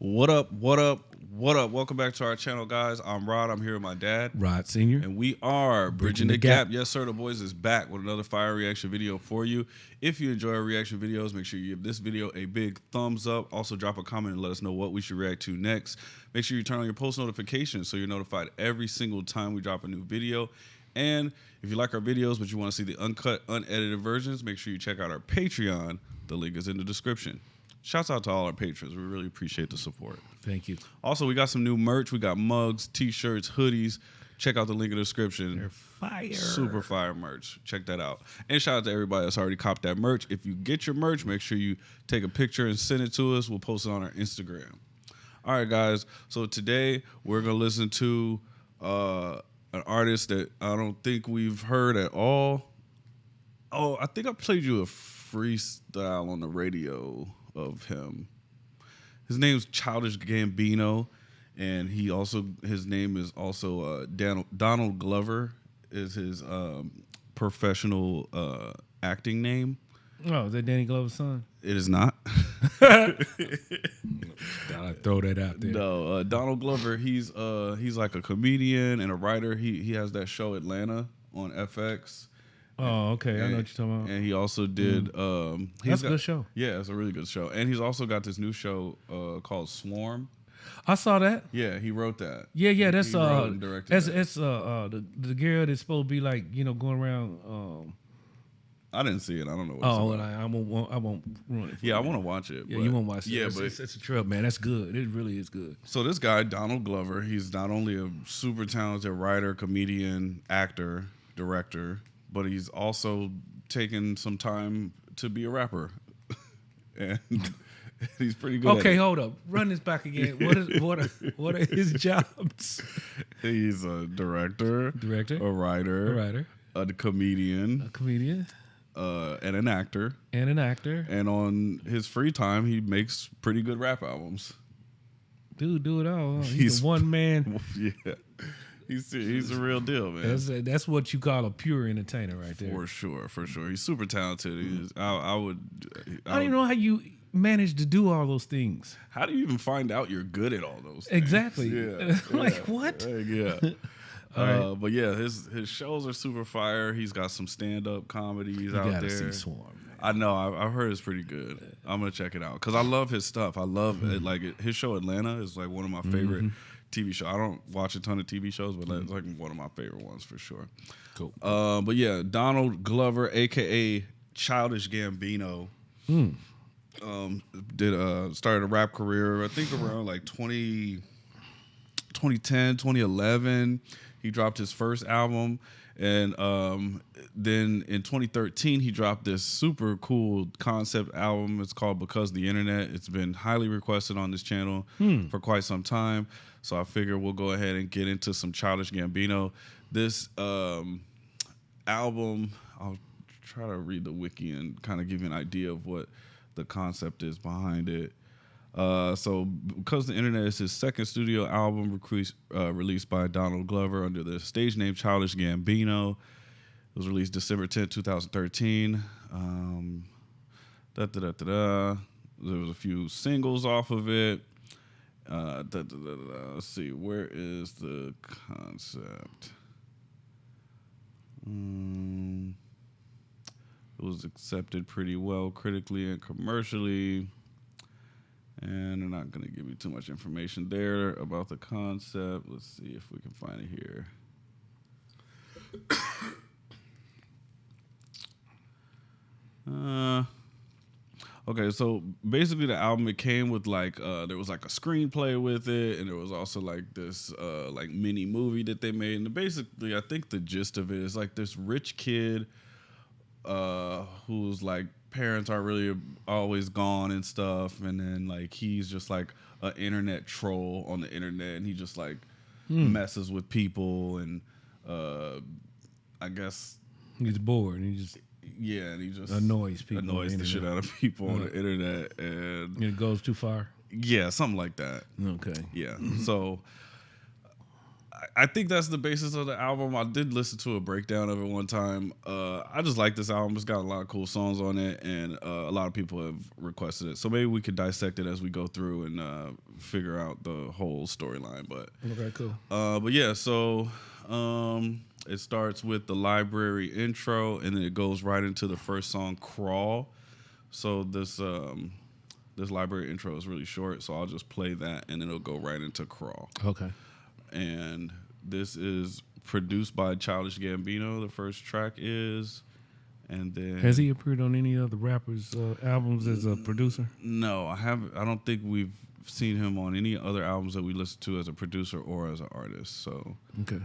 What up? What up? What up? Welcome back to our channel, guys. I'm Rod. I'm here with my dad, Rod Sr. and we are Bridging the Gap. Yes, sir. The boys is back with another fire reaction video for you. If you enjoy our reaction videos, make sure you give this video a big thumbs up. Also, drop a comment and let us know what we should react to next. Make sure you turn on your post notifications so you're notified every single time we drop a new video. And if you like our videos but you want to see the uncut, unedited versions, make sure you check out our Patreon. The link is in the description. Shouts out to all our patrons. We really appreciate the support. Thank you. Also, we got some new merch. We got mugs, t-shirts, hoodies. Check out the link in the description. They're fire. Super fire merch. Check that out. And shout out to everybody that's already copped that merch. If you get your merch, make sure you take a picture and send it to us. We'll post it on our Instagram. All right, guys. So today we're going to listen to an artist that I don't think we've heard at all. Oh, I think I played you a freestyle on the radio of him. His name's Childish Gambino, and his name is also Donald Glover is his professional acting name. Oh, is that Danny Glover's son? It is not. I throw that out there. No, Donald Glover. He's like a comedian and a writer. He has that show Atlanta on FX. Oh, okay. I know what you're talking about. And he also did. That's a good show. Yeah, it's a really good show. And he's also got this new show called Swarm. I saw that. Yeah, he wrote that. Yeah. That's he wrote and directed that. it's the girl that's supposed to be like going around. I didn't see it. I don't know. What I won't ruin it. Yeah, I want to watch it. Yeah, you won't watch it. Yeah, it's a trip, man. That's good. It really is good. So this guy, Donald Glover, he's not only a super talented writer, comedian, actor, director, but he's also taken some time to be a rapper, and he's pretty good. Okay, hold up. Run this back again. What are his jobs? He's a director, a writer, a comedian, and an actor. And on his free time, he makes pretty good rap albums. Dude, do it all. Huh? He's a one man. Yeah. He's a real deal, man. That's what you call a pure entertainer right there. For sure. He's super talented. I don't even know how you manage to do all those things. How do you even find out you're good at all those things? Exactly. Yeah. Like what? Yeah. Right. But yeah, his shows are super fire. He's got some stand-up comedies out there. See Swarm, man. I know. I've heard it's pretty good. I'm gonna check it out because I love his stuff. I love it. Like his show Atlanta is like one of my favorite TV show. I don't watch a ton of TV shows, but it's like one of my favorite ones for sure. Cool. But yeah, Donald Glover, aka Childish Gambino, started a rap career. I think around like 2010, 2011. He dropped his first album, and then in 2013 he dropped this super cool concept album. It's called Because the Internet. It's been highly requested on this channel for quite some time. So I figure we'll go ahead and get into some Childish Gambino. This album, I'll try to read the wiki and kind of give you an idea of what the concept is behind it. So Because the Internet is his second studio album released by Donald Glover under the stage name Childish Gambino. It was released December 10th, 2013. There was a few singles off of it. Let's see, where is the concept? It was accepted pretty well critically and commercially. And they're not going to give me too much information there about the concept. Let's see if we can find it here. Okay, so basically the album, it came with like there was like a screenplay with it, and there was also like this like mini movie that they made. And basically, I think the gist of it is like this rich kid who's like parents are really always gone and stuff, and then like he's just like an internet troll on the internet, and he just like messes with people, and I guess he's bored and he just annoys people, annoys the shit out of people on the internet, and it goes too far. Yeah, something like that. Okay. Yeah. So I think that's the basis of the album. I did listen to a breakdown of it one time. I just like this album. It's got a lot of cool songs on it, and a lot of people have requested it. So maybe we could dissect it as we go through and figure out the whole storyline. But Okay, cool. but yeah, so it starts with the library intro, and then it goes right into the first song, "Crawl." So this library intro is really short, so I'll just play that, and then it'll go right into "Crawl." Okay. And this is produced by Childish Gambino. The first track is, and then Has he appeared on any other rappers' albums as a producer? No, I haven't. I don't think we've seen him on any other albums that we listen to as a producer or as an artist. So Okay.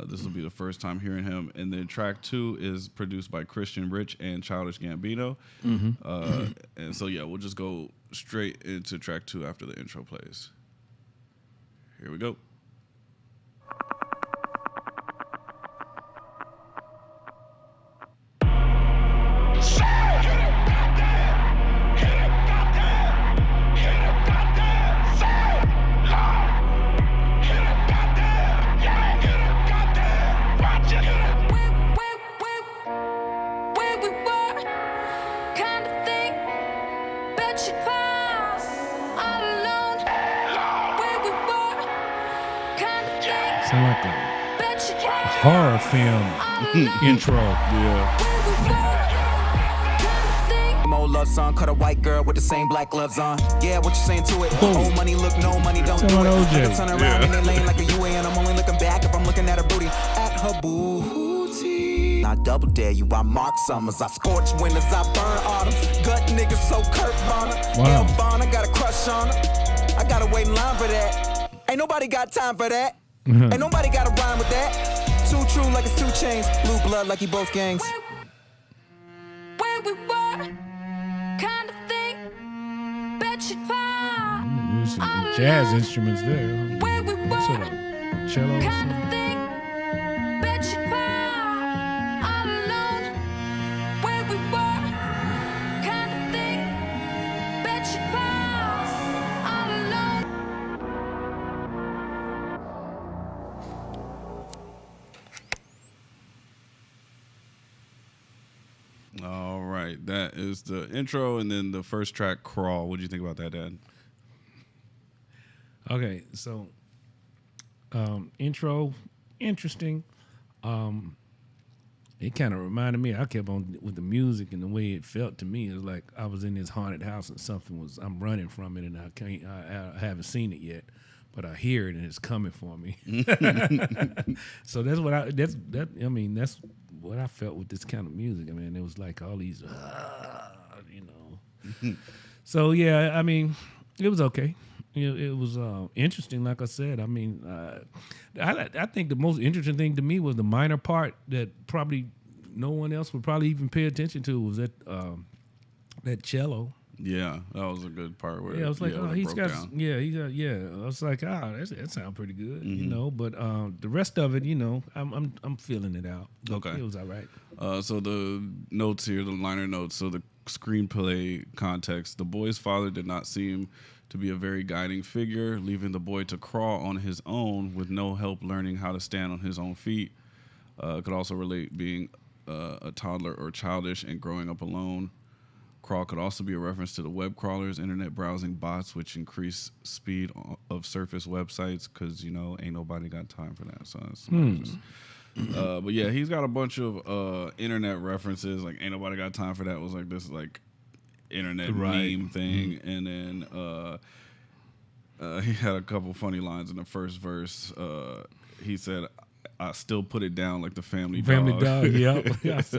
this will be the first time hearing him. And then track 2 is produced by Christian Rich and Childish Gambino. And so yeah, we'll just go straight into track 2 after the intro plays. Here we go. Sound like a horror film intro. Yeah. Old love song, cut a white girl with the same black gloves on. Yeah, what you saying to it? Old money, look, no money, don't do it. OJ. I can turn around in their lane like a UA, and I'm only looking back if I'm looking at her booty. At her booty. I double dare you, I mark summers, I scorch winters, I burn autumns. Gut niggas so Kurt Bonner. Wow. Bonner got a crush on her. I gotta wait in line for that. Ain't nobody got time for that. Ain't nobody got a rhyme with that. Too true like it's 2 chains. Blue blood like he both gangs. Where we were, kind of thing. Bet you cry. There's some jazz instruments there. Where we were, Sort of cello. or kind something. of thing. Bet you cry. All alone. Where we were, kind of thing. Bet you cry. All alone. All right, that is the intro, and then the first track, "Crawl." What do you think about that, Dad? Okay, so intro, interesting. It kind of reminded me. I kept on with the music and the way it felt to me. It was like I was in this haunted house and I'm running from it, and I haven't seen it yet, but I hear it and it's coming for me. So that's what that's what I felt with this kind of music. I mean, it was like all these, you know. So yeah, I mean, it was okay. It was interesting, like I said. I mean, I think the most interesting thing to me was the minor part that probably no one else would probably even pay attention to was that cello. Yeah, that was a good part. Where Yeah, I was like, when oh, it he's broke got, down. yeah. I was like, that sounds pretty good, you know. But the rest of it, you know, I'm feeling it out. But Okay. it was all right. So the notes here, the liner notes. So the screenplay context: the boy's father did not seem to be a very guiding figure, leaving the boy to crawl on his own with no help learning how to stand on his own feet. Could also relate being a toddler or childish and growing up alone. Crawl could also be a reference to the web crawlers, internet browsing bots, which increase speed of surface websites because, you know, ain't nobody got time for that. So that's but yeah, he's got a bunch of internet references. Like, ain't nobody got time for that was like this, like, internet meme thing. And then he had a couple funny lines in the first verse. He said, "I still put it down like the family dog." Yep. I was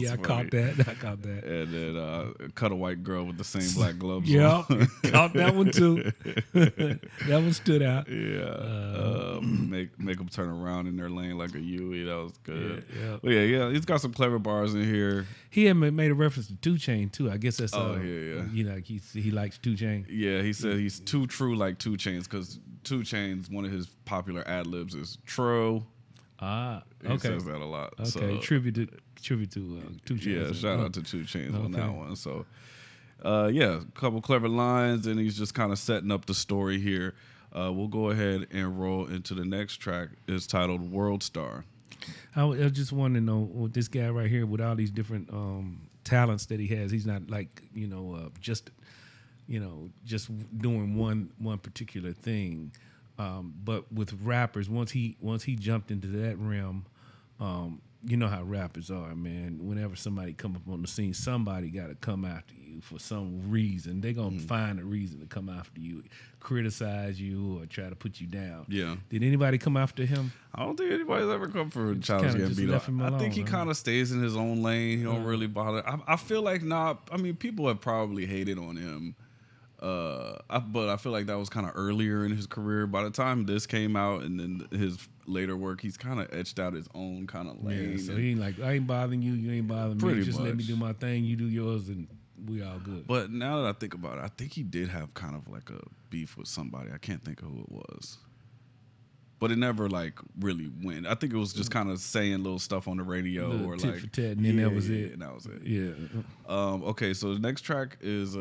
I caught funny. that. I caught that. And then cut a white girl with the same black gloves Yep. on. Caught that one too. That one stood out. Yeah. Make them turn around in their lane like a Yui. That was good. Yeah. But yeah. He's got some clever bars in here. He had made a reference to 2 Chainz too. I guess that's Yeah. You know, he likes 2 Chainz. Yeah, he said he's too true like 2 Chainz because 2 Chainz, one of his popular ad libs is "Tro." Ah, He okay. says that a lot. Okay, So, tribute to 2 Chainz. yeah, shout out to 2 Chainz on Okay. that one. So, yeah, a couple clever lines, and he's just kind of setting up the story here. We'll go ahead and roll into the next track. It's titled Worldstar. I just want to know with this guy right here with all these different talents that he has. He's not like just doing one particular thing. But with rappers, once he jumped into that realm, you know how rappers are, man. Whenever somebody come up on the scene, somebody got to come after you for some reason. They're going to find a reason to come after you, criticize you, or try to put you down. Yeah. Did anybody come after him? I don't think anybody's ever come for Childish Gambino. I think he kind of stays in his own lane. He don't really bother. I feel like I mean, people have probably hated on him. But I feel like that was kind of earlier in his career. By the time this came out and then his later work, he's kind of etched out his own kind of lane. Yeah, so he ain't like, I ain't bothering you, you ain't bothering me. Just let me do my thing, you do yours, and we all good. But now that I think about it, I think he did have kind of like a beef with somebody. I can't think of who it was. But it never like really went. I think it was just kind of saying little stuff on the radio or tit like for tat, and then that was it. And that was it. Yeah. Okay, so the next track is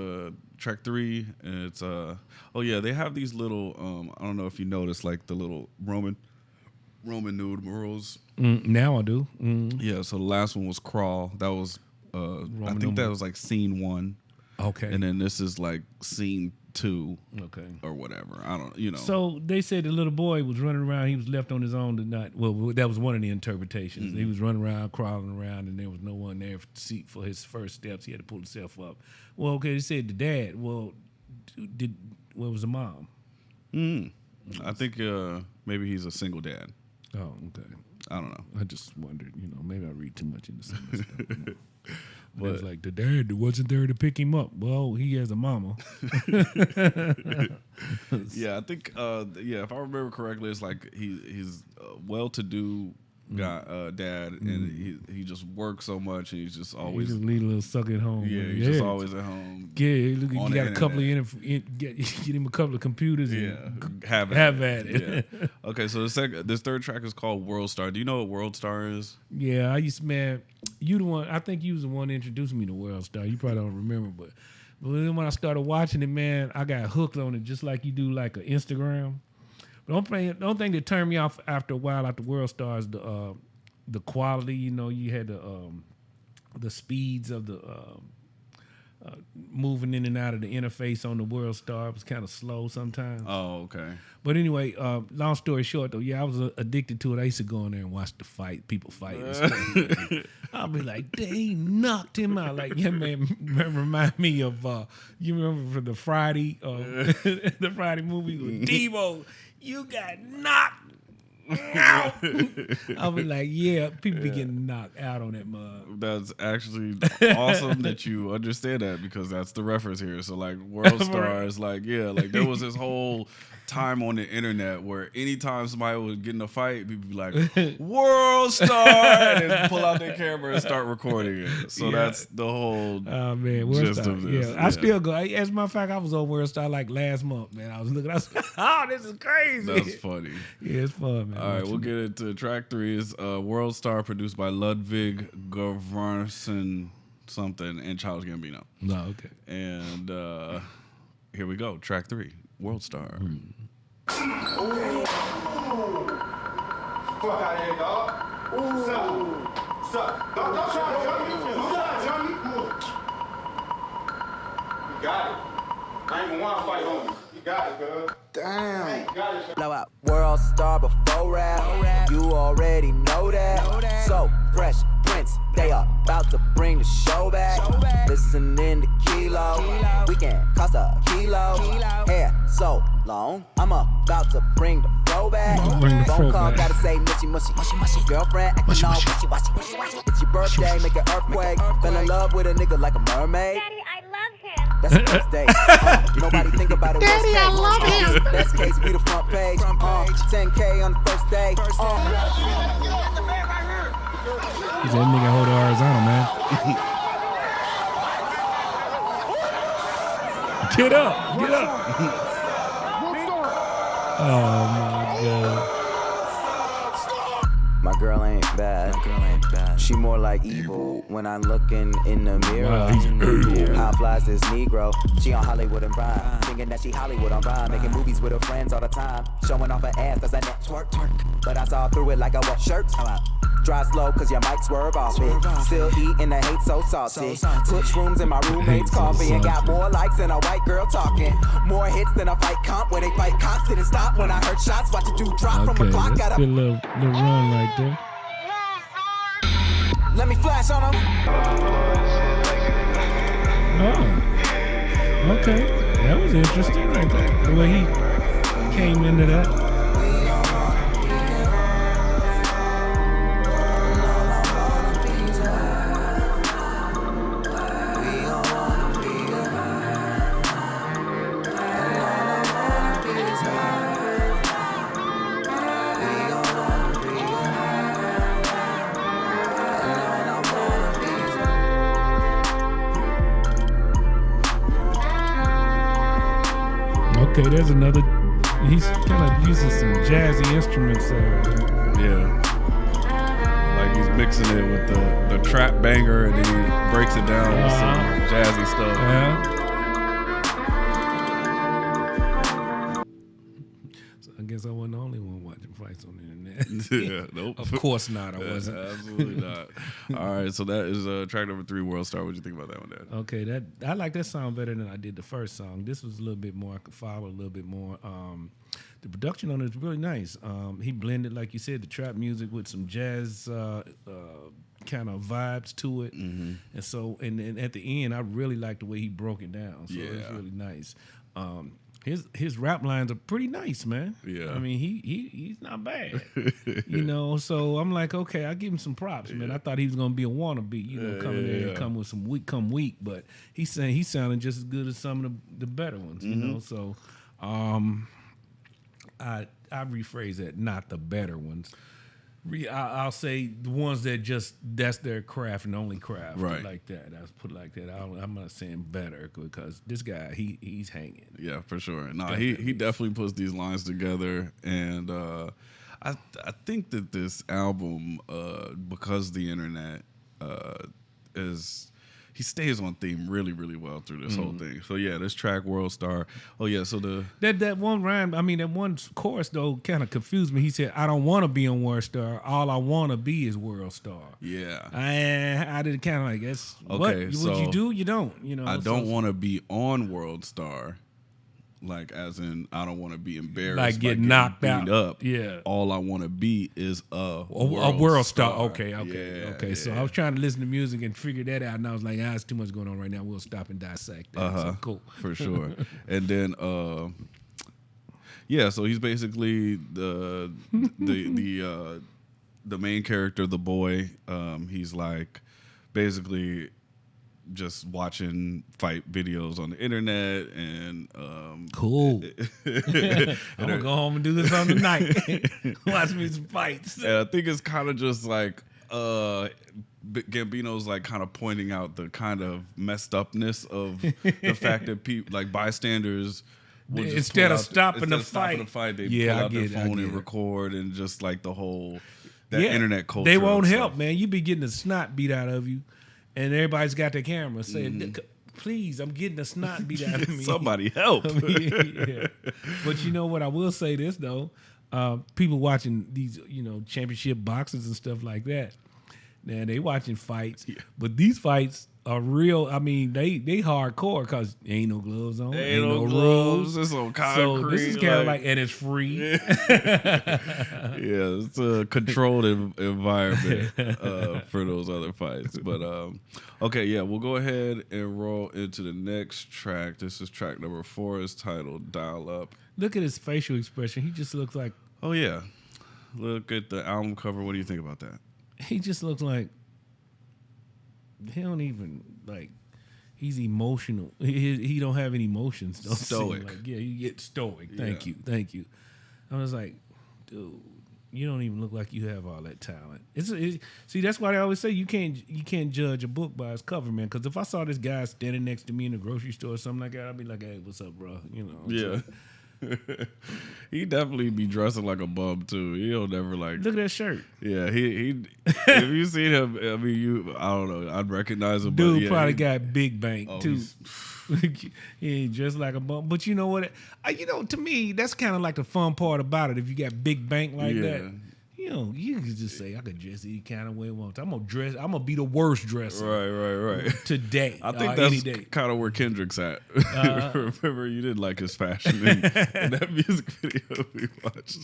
track 3, and it's they have these little I don't know if you noticed like the little Roman nude murals. Now I do. Yeah, so the last one was Crawl. That was I think that was like scene 1. Okay. And then this is like scene 2. Okay. Or whatever. I don't. So they said the little boy was running around. He was left on his own tonight. Well, that was one of the interpretations. He was running around, crawling around, and there was no one there for his first steps. He had to pull himself up. Well, okay, they said the dad. Well, where was the mom? I think maybe he's a single dad. Oh, okay. I don't know. I just wondered, maybe I read too much into some of this stuff. But it's like the dad wasn't there to pick him up. Well, he has a mama. Yeah, I think if I remember correctly, it's like he's well-to-do guy, dad, and he just works so much, and he's just always he just leave a little sucker at home. Yeah, he's just always at home. Yeah, you got a couple of get him a couple of computers. And have at it. Yeah. Okay, so this third track is called Worldstar. Do you know what Worldstar is? Yeah, I used to, man. You the one. I think you was the one that introduced me to Worldstar. You probably don't remember, but then when I started watching it, man, I got hooked on it just like you do like an Instagram. But the only thing that turned me off after a while after Worldstar is the quality. You had the speeds of the moving in and out of the interface on the Worldstar. It was kind of slow sometimes. Oh, okay. But anyway, long story short, though, I was addicted to it. I used to go in there and watch the people fight. And stuff. I'll be like, they knocked him out. Like, yeah, man, remind me of, you remember from the Friday movie with Devo, you got knocked out. I'll be like, yeah, people be getting knocked out on that mug. That's actually awesome that you understand that, because that's the reference here. So like Worldstar is like, like there was this whole time on the internet where anytime somebody was getting a fight, people be like, Worldstar, and then pull out their camera and start recording it. So that's the whole gist of this. Yeah. I still go. As a matter of fact, I was on Worldstar like last month, man. I was looking, I was like, oh, this is crazy. That's funny. Yeah, it's fun, man. All right, we'll get into track 3 is Worldstar, produced by Ludwig Göransson something and Childish Gambino. No, okay. And here we go, track 3, Worldstar. Fuck out of here, dog. Suck. Don't try to jump me. Jump me. You got it. I ain't even want to fight on you. You got it, girl. Damn. Blow out Worldstar before rap. You already know that. So fresh Prince, they are about to bring the show back. Listening to Kilo, we can cost a kilo. Hair so long, I'm about to bring the flow back. Phone call, gotta say mushy mushy. Girlfriend acting all wishy washy. It's your birthday, make an earthquake. Fell in love with a nigga like a mermaid. Daddy, I love him. That's the first day. Nobody think about it. Daddy, I love him. Best case, be the front page. 10K on the first day. He said, that nigga hold the horizontal, man. Get up. Oh, my God. My girl ain't bad. She more like evil when I'm looking in the mirror. Wow, he's evil. How flies this Negro? She on Hollywood and Prime, thinking that she Hollywood on Prime, making movies with her friends all the time, showing off her ass as a net twerk. But I saw through it like a wet shirt. Drive slow cause your mic swerve off it. Still eating the hate so saucy. Put shrooms in my roommate's coffee and got more likes than a white girl talking. More hits than a fight comp when they fight cops. Didn't stop when I heard shots. Watch it do drop from a clock. That's Got a a little run right there. let me flash on them. Oh, okay. That was interesting right there. The way he came into that. Okay, there's another. He's kind of using some jazzy instruments there. Yeah. Like he's mixing it with the trap banger and then he breaks it down with some jazzy stuff. So I guess I wasn't the only one watching fights on the internet. Yeah, nope. Of course not, I wasn't. Absolutely not. All right, so that is track number 3, Worldstar. What do you think about that one, Dad? Okay, I like that song better than I did the first song. This was a little bit more, I could follow a little bit more. The production on it is really nice. He blended, like you said, the trap music with some jazz kind of vibes to it. Mm-hmm. And so, and at the end, I really like the way he broke it down. So it's really nice. His rap lines are pretty nice, man. Yeah, I mean he's not bad, you know. So I'm like, okay, I'll give him some props, man. I thought he was gonna be a wannabe, you know, coming in and come with some weak, but he's saying he's sounding just as good as some of the better ones, you know. So, I rephrase that, not the better ones. I'll say the ones that that's their craft and only craft, right? Like that. I put it like that. I'm not saying better because this guy he's hanging. Yeah, for sure. No, he definitely puts these lines together, and I think that this album, because the internet is. He stays on theme really, really well through this whole thing. So yeah, this track Worldstar. Oh yeah, so that one rhyme, I mean that one chorus though kind of confused me. He said, "I don't want to be on Worldstar. All I want to be is Worldstar." Yeah, I did kind of like that's okay. What you do, you don't. You know, I don't want to be on Worldstar. Like as in, I don't want to be embarrassed, like get knocked out. Up. Yeah. All I want to be is a world star. Okay. Yeah. So I was trying to listen to music and figure that out, and I was like, it's too much going on right now. We'll stop and dissect that. So cool. For sure. And then, so he's basically the main character, the boy. He's like basically just watching fight videos on the internet and cool. I'm gonna go home and do this on the night. Watch me some fights. And I think it's kind of just like Gambino's like kind of pointing out the kind of messed upness of the fact that people like bystanders instead of stopping the fight, they pull out their phone and record and just like the whole internet culture. They won't help, man. You be getting the snot beat out of you. And everybody's got their camera saying, please, I'm getting the snot beat out of me. Somebody help. Yeah. But you know what? I will say this, though. People watching these, championship boxers and stuff like that. Now, they watching fights. Yeah. But these fights are real. I mean, they hardcore because there ain't no gloves on. Ain't no rules. It's on concrete. So this is kind of like, and it's free. It's a controlled environment for those other fights. But, we'll go ahead and roll into the next track. This is track number 4. It's titled Dial Up. Look at his facial expression. He just looks like... Oh, yeah. Look at the album cover. What do you think about that? He just looks like... He don't even like. He's emotional. He don't have any emotions. Stoic. You get stoic. Thank you. I was like, dude, you don't even look like you have all that talent. See, that's why they always say you can't judge a book by its cover, man. Because if I saw this guy standing next to me in the grocery store or something like that, I'd be like, hey, what's up, bro? You know. Yeah. He definitely be dressing like a bum too. He'll never like. Look at that shirt. Yeah, he. If you seen him, I mean, I don't know. I'd recognize him. Dude but yeah, probably got big bank too. he's- He ain't dressed like a bum. But you know what? To me, that's kind of like the fun part about it. If you got big bank like that, you can just say, I could dress any kind of way I want. I'm gonna be the worst dresser. Right. Today. I think any that's day. kind of where Kendrick's at. Remember, you didn't like his fashion in that music video we watched.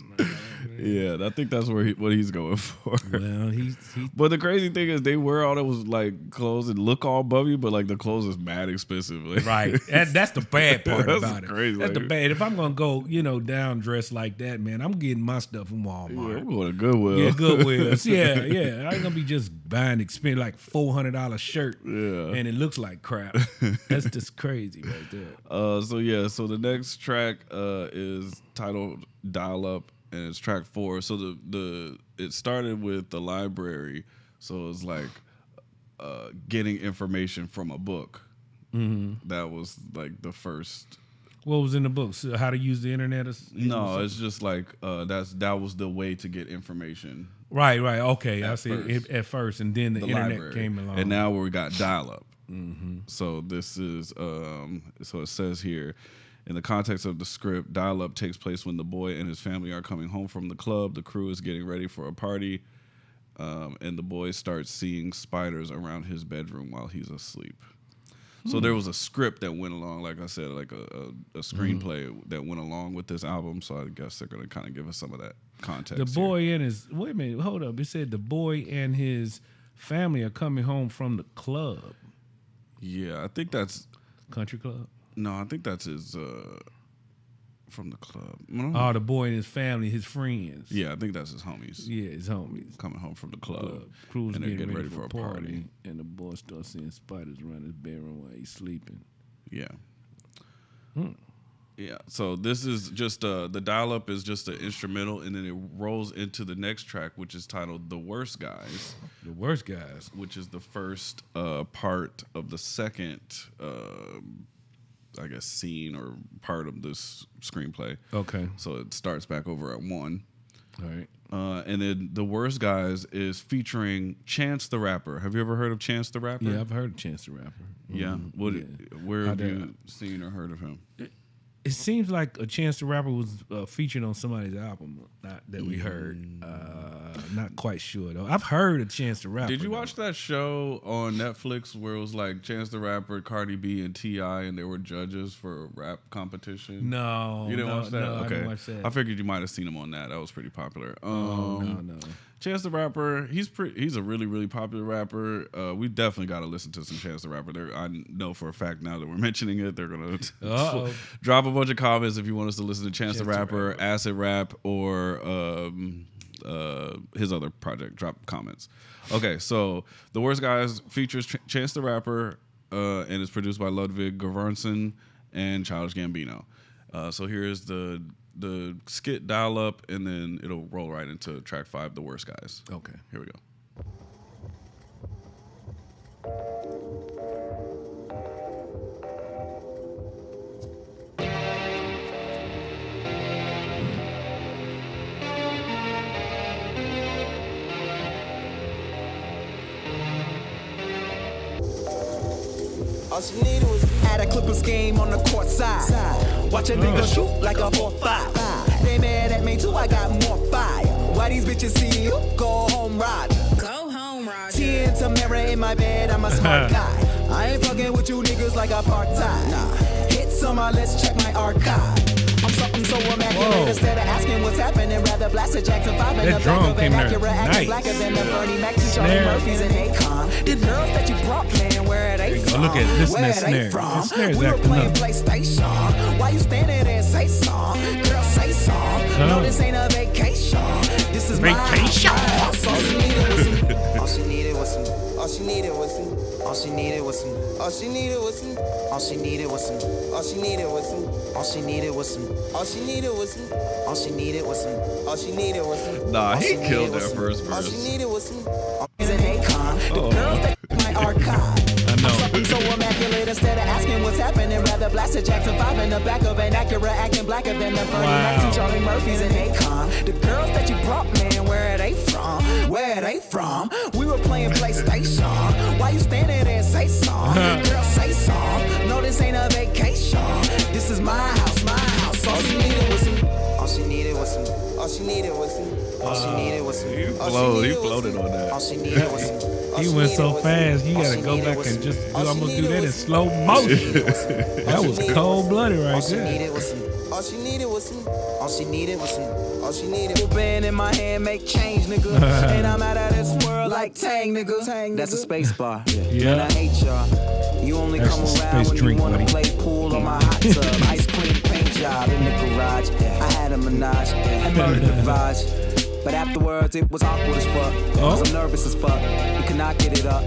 Yeah, I think that's what he's going for. Well, he But the crazy thing is, they wear all those like clothes and look all bummy, but like the clothes is mad expensive. Like, right. That's the bad part That's about it. crazy, That's the like- bad. If I'm gonna go, down dressed like that, man, I'm getting my stuff from Walmart. Yeah, I'm going to Goodwill. Yeah, Goodwills. yeah. I ain't gonna be just buying expensive like $400 shirt, and it looks like crap. That's just crazy right there. So the next track is titled "Dial Up," and it's track 4. So it started with the library, so it's like getting information from a book. Mm-hmm. That was like the first. What was in the book? So how to use the internet? No, it's just like that was the way to get information. Right. Okay, I At see. first. At first, and then the internet library came along. and now we got dial-up. Mm-hmm. So this is so it says here, in the context of the script, dial-up takes place when the boy and his family are coming home from the club. The crew is getting ready for a party, and the boy starts seeing spiders around his bedroom while he's asleep. So there was a script that went along, like I said, like a screenplay that went along with this album. So I guess they're going to kind of give us some of that context. The boy and his wait a minute, hold up. It said the boy and his family are coming home from the club. Yeah, I think that's Country club. no, I think that's his from the club. Oh, the boy and his family, his friends. Yeah, I think that's his homies. Yeah, his homies. Coming home from the club. Crew's and they're getting ready for a party. And the boy starts seeing spiders around his bedroom while he's sleeping. Yeah. Yeah. So this is just the dial-up is just an instrumental, and then it rolls into the next track, which is titled "The Worst Guys." The Worst Guys, which is the first part of the second, I guess, scene or part of this screenplay. Okay. So it starts back over at 1. All right. And then The Worst Guys is featuring Chance the Rapper. Have you ever heard of Chance the Rapper? Yeah, I've heard of Chance the Rapper. Yeah. Mm-hmm. Where have you seen or heard of him? It seems like a Chance the Rapper was featured on somebody's album that we heard. Not quite sure though. I've heard of Chance the Rapper. Did you watch that show on Netflix where it was like Chance the Rapper, Cardi B, and T.I. and they were judges for a rap competition? No, You didn't watch that? No, Okay. I didn't watch that. I figured you might have seen him on that. That was pretty popular. No. Chance the Rapper, he's a really, really popular rapper. We definitely got to listen to some Chance the Rapper. I know for a fact now that we're mentioning it, they're going to drop a bunch of comments if you want us to listen to Chance the Rapper, Acid Rap, or his other project. Drop comments. Okay, so The Worst Guys features Chance the Rapper and is produced by Ludwig Göransson and Childish Gambino. So here's the skit dial up, and then it'll roll right into track 5, The Worst Guys. Okay. Here we go. All she needed was at a Clippers game on the court side. Watch a nigga shoot like a 4-5. They mad at me too, I got more fire. Why these bitches see you? Go home, ride. Go home, Roger. Tea and Tamara in my bed, I'm a smart guy. I ain't fucking with you niggas like apartheid. Nah. Hit summer, let's check my archive. I'm something so immaculate. Instead of asking what's happening, rather blast a Jackson 5 in That the drum back of came an there Acura, acting nice. blacker than the Bernie Mac, Charlie Snare. Murphys and Akon. The girls that you brought, man, where are they from? look at this Where snare. they That from? snare's We were acting playing up. PlayStation. Why you standing there and say song? Girl, say song. No, this ain't a vacation. This is Vacation. My all she needed was some. All she needed was some. All she needed was some. All she needed was some. All she needed was some. All she needed was some. All she needed was some. All she needed was some. All she needed was some. All she needed was some. All she needed was some. Nah, All he she killed needed that was some. first All she verse. needed was some. Is an Akon. The girls that my archive. I know. I'm so immaculate. instead of asking what's happening, rather blast a Jackson 5 in the back of an Acura, acting blacker than the Bernie Mac, two Charlie Murphys and Akon. The girls that you brought, man, where are they from? Where are they from? We were playing PlayStation. Why you standing there and say song? Girl, say song. No, this ain't a vacation. This is my house, my house. All she needed was some. All she needed was some. All she needed was some. All she needed was some. He floated on that. All she needed was some. He went so fast, you gotta go back and just almost do that in slow motion. That was cold blooded right there. All she needed was some. All she needed was some. All she needed. Band in my hand, make change, nigga. And I'm out of this world like Tang, nigga. That's a space bar. Yeah. And I hate y'all. You only That's come a around space when you drink, wanna buddy. play pool on my hot tub. Ice cream paint job in the garage. I had a menage. I murdered the vibes. But afterwards, it was awkward as fuck. Cause I'm nervous as fuck. You cannot get it up.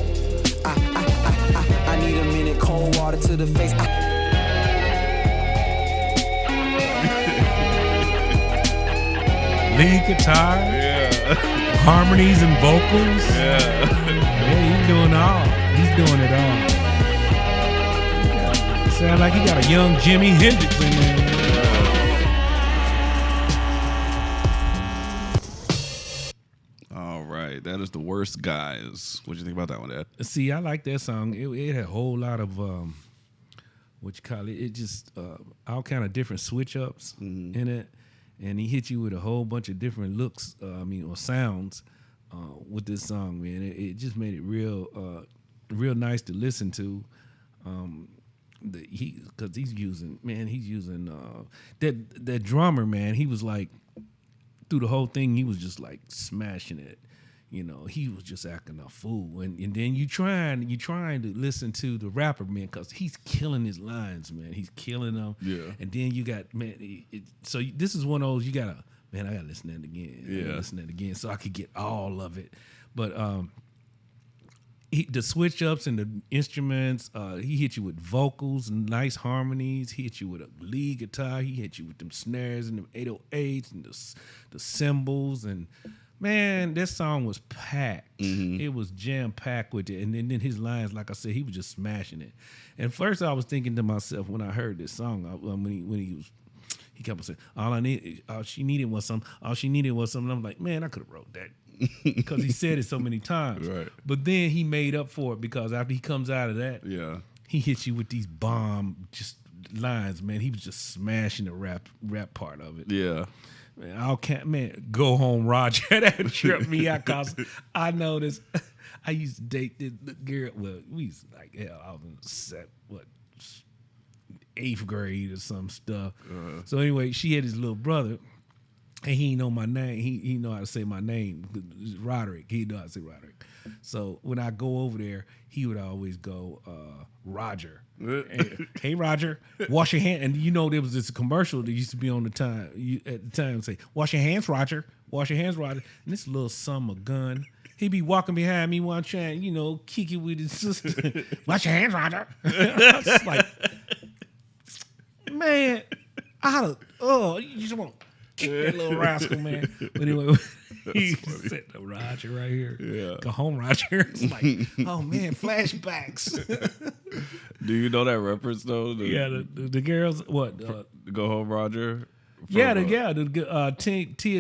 I need a minute, cold water to the face. Lead guitar, harmonies and vocals. Yeah, he's doing all. He's doing it all. Sound like he got a young Jimi Hendrix in there. All right, that is The Worst Guys. What do you think about that one, Dad? See, I like that song. It had a whole lot of what you call it. It just all kind of different switch ups in it, and he hit you with a whole bunch of different looks. Or sounds with this song, man. It just made it real nice to listen to. Because he's using that drummer, man. He was like through the whole thing, he was just like smashing it. You know, he was just acting a fool, and then you trying to listen to the rapper, man, because he's killing his lines, man. He's killing them. Yeah. And then you got, man. So this is one of those you gotta, man. I gotta listen to it again. I gotta listen to it again so I could get all of it. But the switch ups and the instruments, he hit you with vocals and nice harmonies. He hit you with a lead guitar. He hit you with them snares and them 808s and the cymbals. And man, this song was packed. It was jam packed with it. And then his lines, like I said, he was just smashing it. And first, I was thinking to myself when I heard this song, he kept on saying, all she needed was some. And I'm like, man, I could have wrote that. Because he said it so many times. Right. But then he made up for it because after he comes out of that, he hits you with these bomb just lines, man. He was just smashing the rap part of it. Yeah. Man, go home, Roger. That tripped me out because I noticed I used to date this girl. Well, we used to, like, hell, I was in 8th grade or some stuff. So anyway, she had his little brother. And he know my name. He know how to say my name. Roderick. He know how to say Roderick. So when I go over there, he would always go, Roger. Hey, Roger, wash your hand. And you know there was this commercial that used to be on the time. At the time, say, wash your hands, Roger. Wash your hands, Roger. And this little son of a gun, he'd be walking behind me while I'm trying, kick it with his sister. Wash your hands, Roger. I was like, man, you just want to kick that little rascal, man. But anyway, he said the Roger right here. Yeah. Go home, Roger. It's like, oh man, flashbacks. Do you know that reference though? The girls, what? Go home, Roger. Tia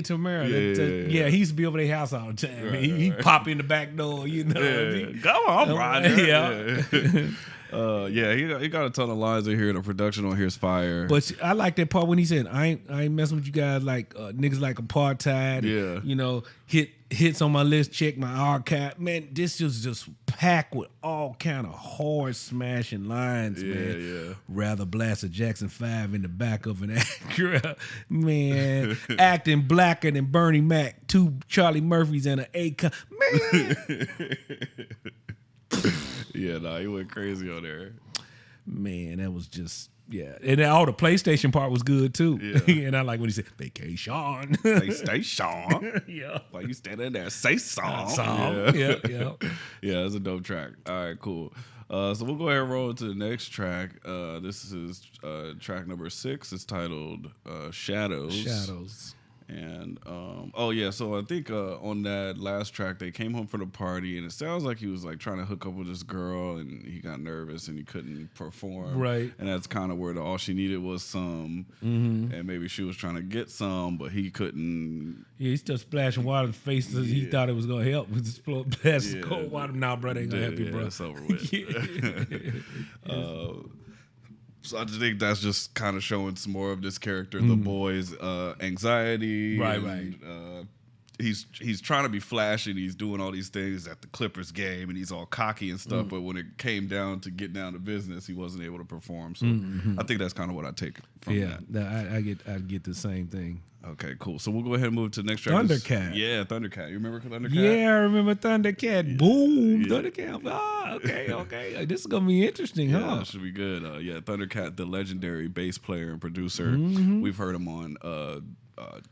Tamara. Yeah, he used to be over their house all the time. Right, he pop in the back door, Go home, Roger. He got a ton of lines in here. The production on here is fire. But I like that part when he said, I ain't messing with you guys like niggas like apartheid. Yeah. Hits on my list, check my archive. Man, this was just packed with all kind of hard smashing lines, man. Yeah. Rather blast a Jackson 5 in the back of an Acura. Man, acting blacker than Bernie Mac, 2 Charlie Murphys and an Akon. Man. He went crazy on there. Man, that was just, and then all the PlayStation part was good too. Yeah. And I like when he said vacation. PlayStation. Yeah. Like you standing there, say song. Yeah. Yeah, that's a dope track. All right, cool. So we'll go ahead and roll to the next track. This is track number 6. It's titled Shadows. And oh yeah, so I think on that last track they came home from the party, and it sounds like he was like trying to hook up with this girl, and he got nervous and he couldn't perform. Right. And that's kind of where all she needed was some, and maybe she was trying to get some, but he couldn't. Yeah, he's still splashing water in his face. He thought it was gonna help. With just splash cold water. Nah, brother, ain't gonna help you, bro. It's over with. So I just think that's just kind of showing some more of this character, the boy's anxiety. Right, and, he's trying to be flashy. And he's doing all these things at the Clippers game, and he's all cocky and stuff. But when it came down to get down to business, he wasn't able to perform. So I think that's kind of what I take from that. I get the same thing. Okay, cool. So we'll go ahead and move to the next track. Thundercat. Yeah, Thundercat. You remember Thundercat? Yeah, I remember Thundercat. Boom, Thundercat. Ah, okay. This is gonna be interesting, Yeah, huh? that should be good. Thundercat, the legendary bass player and producer. We've heard him on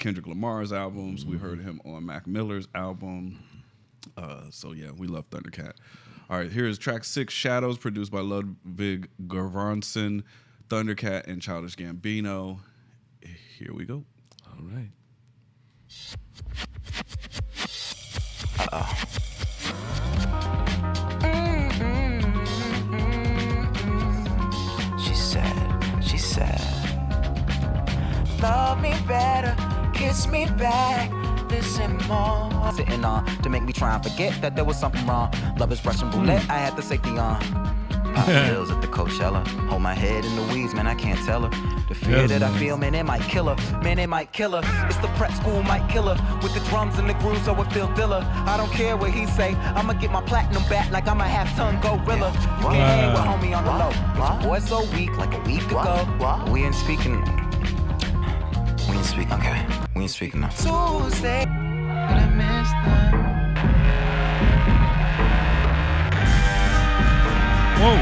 Kendrick Lamar's albums. We heard him on Mac Miller's album. So yeah, we love Thundercat. All right, here is track 6, Shadows, produced by Ludwig Göransson, Thundercat, and Childish Gambino. Here we go. All right. She said, love me better, kiss me back, listen more. Sitting on to make me try and forget that there was something wrong. Love is Russian roulette, I had the safety on. Pop pills at the Coachella, hold my head in the weeds, man, I can't tell her. The fear that I feel, man, it might kill her. Man, it might kill her. It's the prep school might kill her. With the drums and the grooves, so it feel diller. I don't care what he say. I'ma get my platinum back like I'm a half-ton gorilla. You can't hang with homie on the low. But your boy's so weak, like a week ago. We ain't speaking. Okay. We ain't speaking now. Tuesday. But I missed them. Whoa.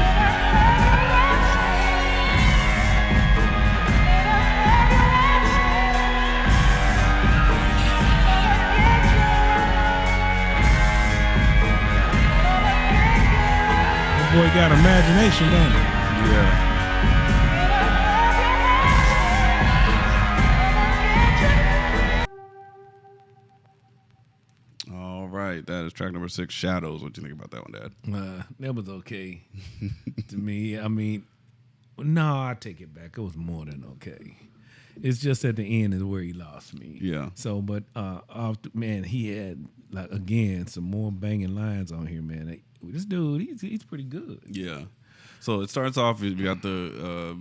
Boy got imagination, don't he? Yeah. All right, that is track number 6, Shadows. What do you think about that one, Dad? That was okay to me. I mean, no, I take it back. It was more than okay. It's just at the end is where he lost me. Yeah. So, but man, he had like again some more banging lines on here, man. This dude, he's pretty good. Yeah. So it starts off, we got the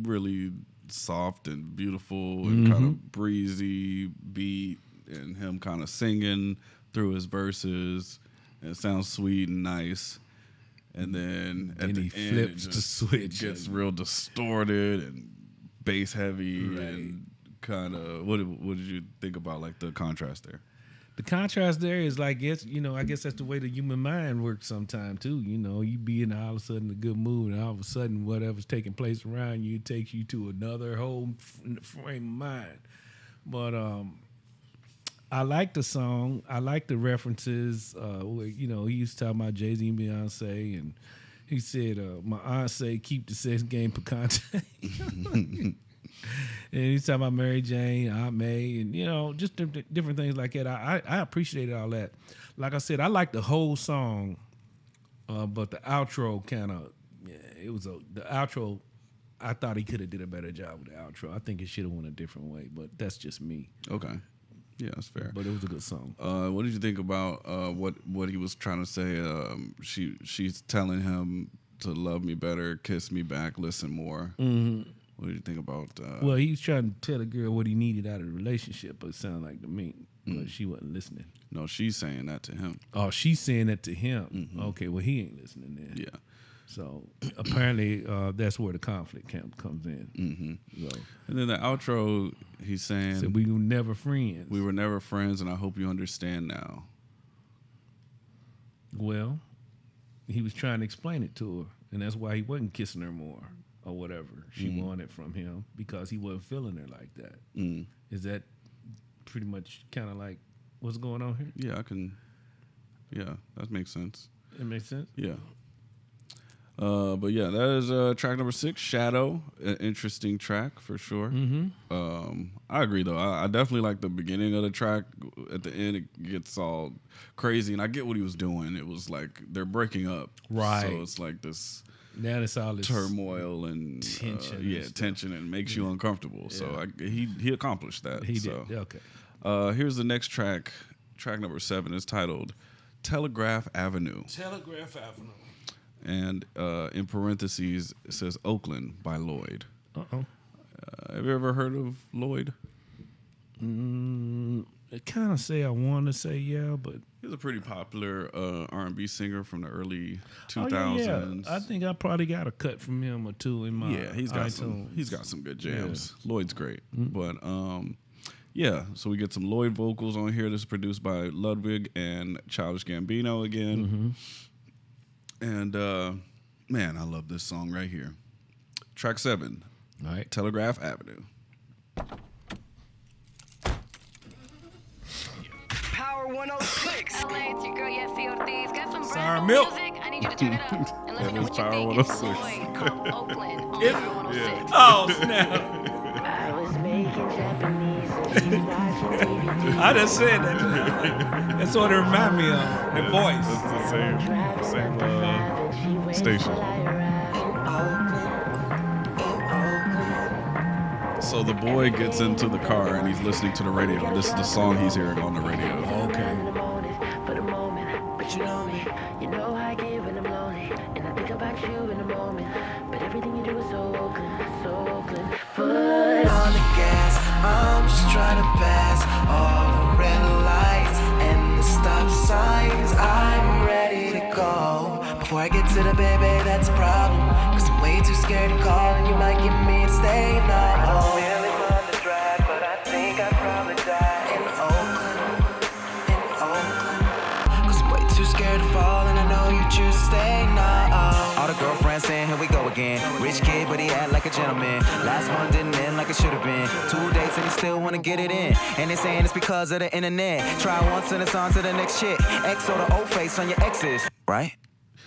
really soft and beautiful and kind of breezy beat, and him kind of singing through his verses, and it sounds sweet and nice. And then at the he end, flips it the switch. gets real distorted and bass heavy, Right. and kind of what did you think about like the contrast there? The contrast there is like, I guess that's the way the human mind works sometimes too. You know, you be in all of a sudden a good mood, and all of a sudden whatever's taking place around you takes you to another whole frame of mind. But I like the song. I like the references. Where, he used to talk about Jay-Z and Beyonce, and he said, my aunt say keep the sex game picante. And he's talking about Mary Jane, Aunt May, and just different things like that. I appreciated all that. Like I said, I like the whole song, but the outro kind of, the outro. I thought he could have did a better job with the outro. I think it should have went a different way, but that's just me. Okay. Yeah, that's fair. But it was a good song. What did you think about what he was trying to say? She's telling him to love me better, kiss me back, listen more. Mm-hmm. What did you think about? Well, he was trying to tell the girl what he needed out of the relationship, but it sounded like to me, but she wasn't listening. No, she's saying that to him. Oh, she's saying that to him. Mm-hmm. Okay, well, he ain't listening then. Yeah. So apparently that's where the conflict comes in. Mm-hmm. So, and then the outro, he's saying, so we were never friends. We were never friends, and I hope you understand now. Well, he was trying to explain it to her, and that's why he wasn't kissing her more or whatever she wanted from him, because he wasn't feeling her like that. Is that pretty much kind of like what's going on here? Yeah, that makes sense. It makes sense? Yeah. But yeah, that is track number 6, Shadow. An interesting track for sure. I agree though. I definitely like the beginning of the track. At the end, it gets all crazy, and I get what he was doing. It was like they're breaking up, Right. So it's like this Now it's all this turmoil and tension. tension, and makes you uncomfortable. So he accomplished that. He so. did. Okay. Here's the next track. Track number 7 is titled Telegraph Avenue. Telegraph Avenue. And in parentheses, it says Oakland by Lloyd. Have you ever heard of Lloyd? I kind of say I want to say yeah, but He's a pretty popular R&B singer from the early oh, 2000s. yeah. I think I probably got a cut from him or two in my He's got iTunes. some good jams. Lloyd's great, but yeah. So we get some Lloyd vocals on here. This is produced by Ludwig and Childish Gambino again. And man, I love this song right here. Track 7, All right. Telegraph Avenue. Power 106. LA, it's your girl, Yessie Ortiz. Got some Sour brand new milk. music. I need you to turn it up and let me know That is what you Power think. It's 106. Lloyd called Oakland on Power 106. Oh snap! I was making Japanese and she watching DVD. I just said that. That's what it remind me of. The voice. It's the same station. So the boy gets into the car and he's listening to the radio. This is the song he's hearing on the radio. Okay. For the moment, but you know me. You know I get when I'm lonely, and I think about you in a moment. But everything you do is so Oakland, so Oakland. Foot on the gas, I'm just trying to pass all the red lights and the stop signs. I'm ready to go. Before I get to the baby, that's a problem. Cause I'm way too scared to call, and you might get me to stay now. I don't really want to drive, but I think I'd probably die in Oakland. Cause I'm way too scared to fall, and I know you choose to stay now. All the girlfriends saying, here we go again. Rich kid, but he act like a gentleman. Last one didn't end like it should have been. 2 dates and he still wanna get it in. And they saying it's because of the internet. Try once and it's on to the next shit. X or the old face on your exes, right?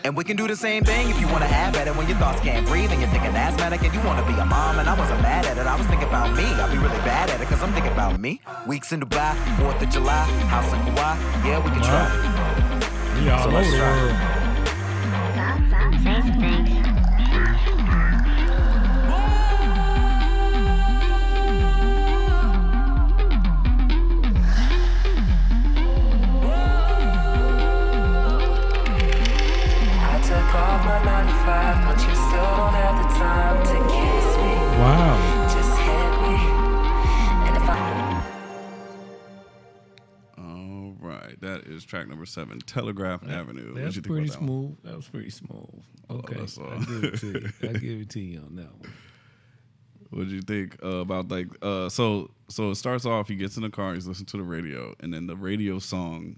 And we can do the same thing if you wanna have at it when your thoughts can't breathe and you're thinking asthmatic and you wanna be a mom. And I wasn't mad at it, I was thinking about me. I'll be really bad at it cause I'm thinking about me. Weeks in Dubai, 4th of July, house in Kauai, yeah, we can try. Yeah, all over let's the try. world. I took off my 9 to 5, but you still don't have the time to kiss me. Wow. Just hit me. And if I All right, that is track number 7, Telegraph Avenue. What'd That's you think pretty about that one? smooth. That was pretty smooth. Okay, that's all. I give it to you. I give it to you on that one. What'd you think about like so it starts off, he gets in the car, he's listening to the radio, and then the radio song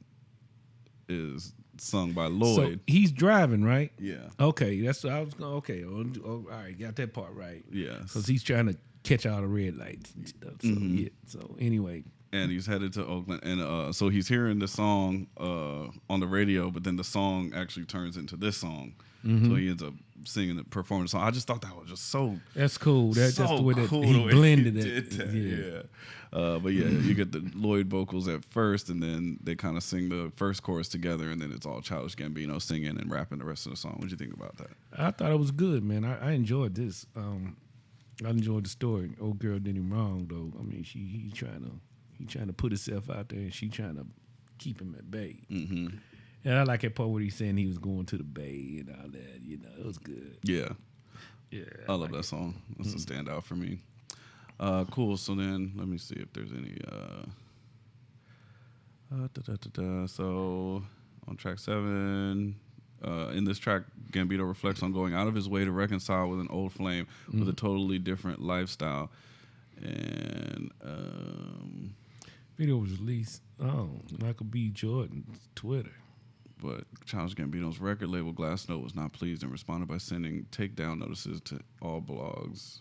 is sung by Lloyd. So he's driving, right? Yeah. Okay, that's what I was going. Okay, all right, got that part right. Yes. because he's trying to catch all the red lights and stuff. So yeah. So anyway, And he's headed to Oakland, and so he's hearing the song on the radio, but then the song actually turns into this song. So he ends up singing it, performing the song. I just thought that was just so that's cool. That's so the way that cool he the way blended he it. did that, yeah. But yeah, you get the Lloyd vocals at first, and then they kind of sing the first chorus together, and then it's all Childish Gambino singing and rapping the rest of the song. What'd you think about that? I thought it was good, man. I enjoyed this. I enjoyed the story. Old girl did him wrong, though. I mean, he trying to put himself out there, and she trying to keep him at bay. Mm-hmm. And I like that part where he's saying he was going to the bay and all that. You know, it was good. Yeah. Yeah, I love that song. That's a standout for me. Cool. So then, let me see if there's any. So on track 7, in this track, Gambino reflects on going out of his way to reconcile with an old flame with a totally different lifestyle. And Video was released. Michael B. Jordan's Twitter. but Childish Gambino's record label Glassnote was not pleased and responded by sending takedown notices to all blogs.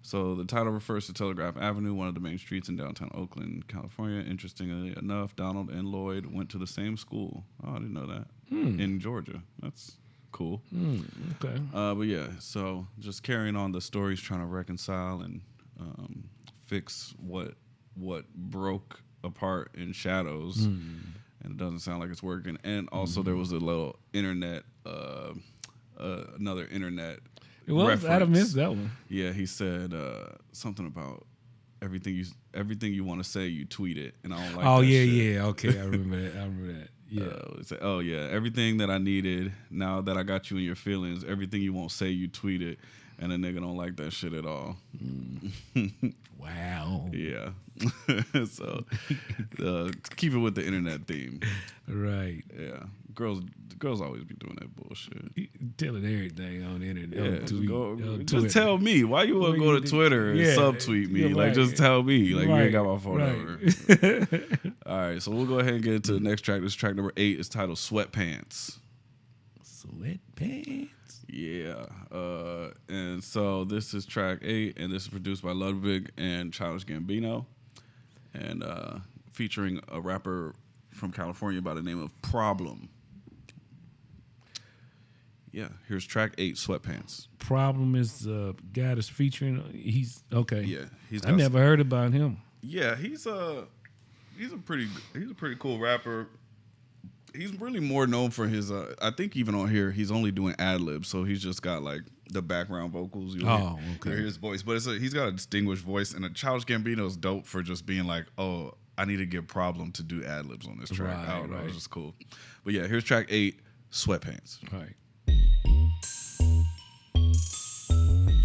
So the title refers to Telegraph Avenue, one of the main streets in downtown Oakland, California. Interestingly enough, Donald and Lloyd went to the same school. Oh, I didn't know that. In Georgia. That's cool. Okay. But yeah, so just carrying on the stories, trying to reconcile and fix what broke apart in Shadows, and it doesn't sound like it's working. And also, there was a little internet, another internet. Well, I'd have missed that one. Yeah, he said something about everything you want to say, you tweet it, and I don't like. Oh that yeah, shit. yeah. Okay, I remember that. Yeah. It's like, oh yeah, everything that I needed. Now that I got you in your feelings, everything you won't say, you tweet it, and a nigga don't like that shit at all. Wow. Yeah. So keep it with the internet theme. Right. Yeah. Girls always be doing that bullshit. Telling everything on the internet. Yeah, on tweet, on just Twitter. tell me. Why you want to go to Twitter and subtweet me? Yeah, Like, right. just tell me. Like, you ain't got my phone right. number. All right, so we'll go ahead and get into the next track. This track number 8 is titled Sweatpants. Sweatpants. Yeah. And so this is track 8, and this is produced by Ludwig and Childish Gambino, and featuring a rapper from California by the name of Problem. Yeah, here's track 8, Sweatpants. Problem is the guy that's featuring. He's okay. Yeah, I never heard about him. Yeah, he's a pretty cool rapper. He's really more known for his. I think even on here, he's only doing ad libs, so he's just got like the background vocals. You'll hear his voice, but he's got a distinguished voice, and a Childish Gambino is dope for just being like, oh, I need to get Problem to do ad libs on this track. Right, I don't know, right. it's just cool. But yeah, here's track 8, Sweatpants. All right.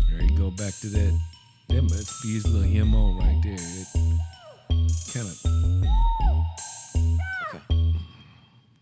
There you go, back to that. That must be his little MO right there. Kind of.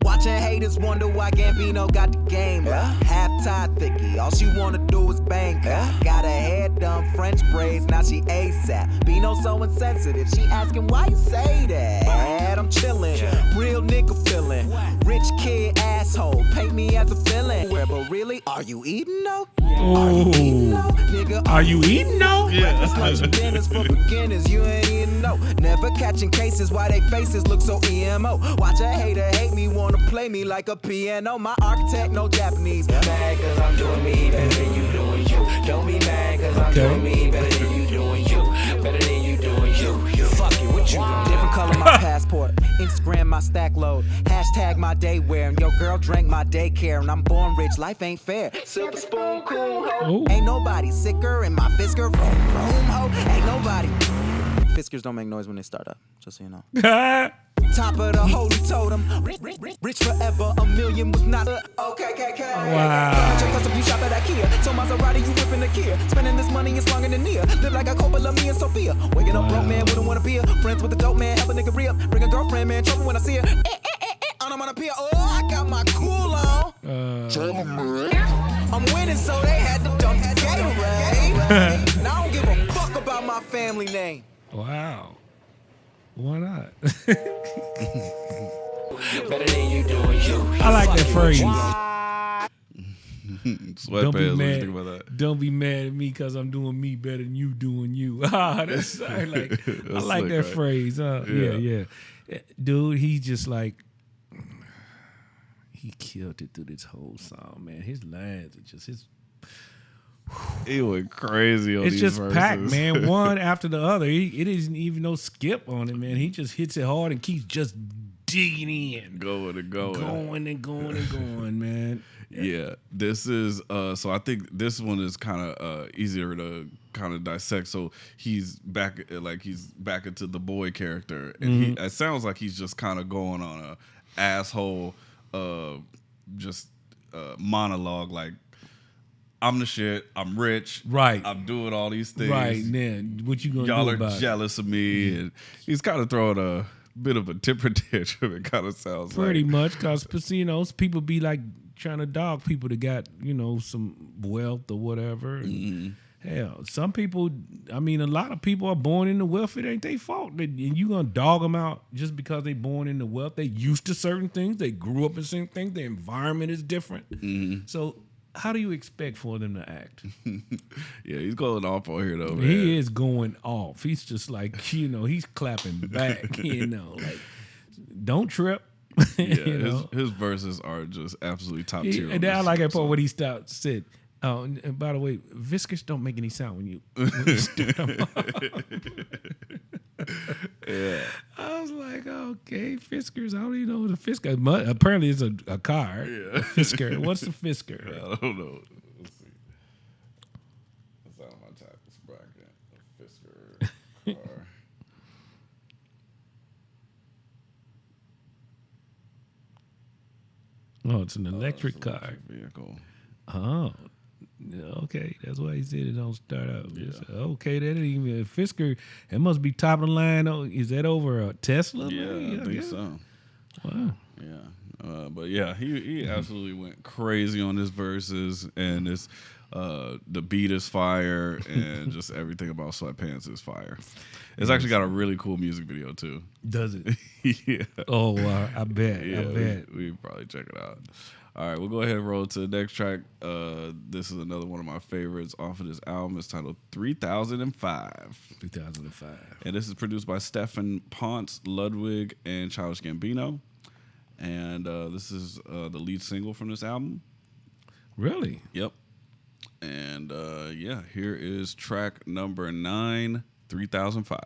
Watching haters wonder why Gambino got the game. Half-tied thickie, all she wanna do is bang. Got her hair done, French braids, now she ASAP. Bino so insensitive, she asking why you say that. I'm chillin', real nigga feelin'. Rich kid asshole, paint me as a villain. But really, are you eating though? Are you eating though? Nigga, Are you eating though? Breakfast, lunch, and dinners for beginners, you ain't eating no. Never catching cases, why they faces look so EMO. Watch a hater hate me, wanna play me like a piano. My architect, no Japanese. Mad cause I'm doing me better than you doing you. Don't be mad cause I'm doing me better than you doing you. Better than you doing you. Fuck it, what you doing? Different color my passport, Instagram my stack load, hashtag my day wear, and your girl drank my daycare, and I'm born rich, life ain't fair. Silver spoon, cool ho. Ooh. Ain't nobody sicker in my Fisker room ho. Ain't nobody. Fiskers don't make noise when they start up, just so you know. Top of the holy totem, rich forever, a million was not a okay. Wow. Check custom, you shop at IKEA, so Maserati, you whipping the Kia. Spending this money is longer than near. Live like a Coppola, me and Sophia. Waking up broke, man, wouldn't wanna be a friends with a dope man, help a nigga re-up. Bring a girlfriend, man, trouble when I see her. I'm on a pier, oh, I got my cool on. I'm winning, so they had to dump the Gatorade. Now I don't give a fuck about my family name. Wow. Why not? Better than you doing you. I like that phrase. Sweatpants, Don't be what you mad. think about that? Don't be mad at me because I'm doing me better than you doing you. That's I like That's that slick, right? phrase. Yeah. Dude, he just like he killed it through this whole song, man. His lines are just He went crazy on it's these just verses. packed, man. One after the other. It isn't even no skip on it, man. He just hits it hard and keeps just digging in, Going, man. Yeah, this is so I think this one is kind of easier to kind of dissect. So he's back into the boy character, and it sounds like he's just kind of going on a asshole monologue, like, I'm the shit, I'm rich, Right. I'm doing all these things, Right, man. What you gonna y'all do are about it? jealous of me, and he's kind of throwing a bit of a temper tantrum. It kind of sounds Pretty like much, because people be like trying to dog people that got some wealth or whatever. Hell, some people, a lot of people are born into wealth. It ain't their fault, and you gonna dog them out just because they born into wealth. They used to certain things. They grew up in certain things. The environment is different. So how do you expect for them to act? Yeah, he's going off on here though, man. He is going off. He's just like, he's clapping back, like, don't trip. Yeah, You know? his verses are just absolutely top tier. And then I like that part when he stopped, said, "Oh, and by the way, Viskers don't make any sound when you stir them up." Yeah. I was like, okay, Fiskers. I don't even know what a Fisker. Apparently, it's a car. Yeah. A Fisker. What's the Fisker? I don't know. Let's see. That's out of my tax bracket. A Fisker car. Oh, it's an electric It's an car. electric vehicle. Oh, okay. That's why he said it don't start up. Yeah. Okay, that ain't even a Fisker. It must be top of the line. Oh, is that over a Tesla? Yeah, maybe? I think guess. so. Wow. Yeah. But yeah, he absolutely went crazy on his verses, and this the beat is fire, and just everything about Sweatpants is fire. It's actually got a really cool music video too. Does it? Yeah. Oh, wow. I bet. Yeah, I bet. we probably check it out. All right, we'll go ahead and roll to the next track. This is another one of my favorites off of this album. It's titled 3005. 2005. And this is produced by Stefan Ponce, Ludwig, and Childish Gambino. And this is the lead single from this album. Really? Yep. And yeah, here is track number 9, 3005.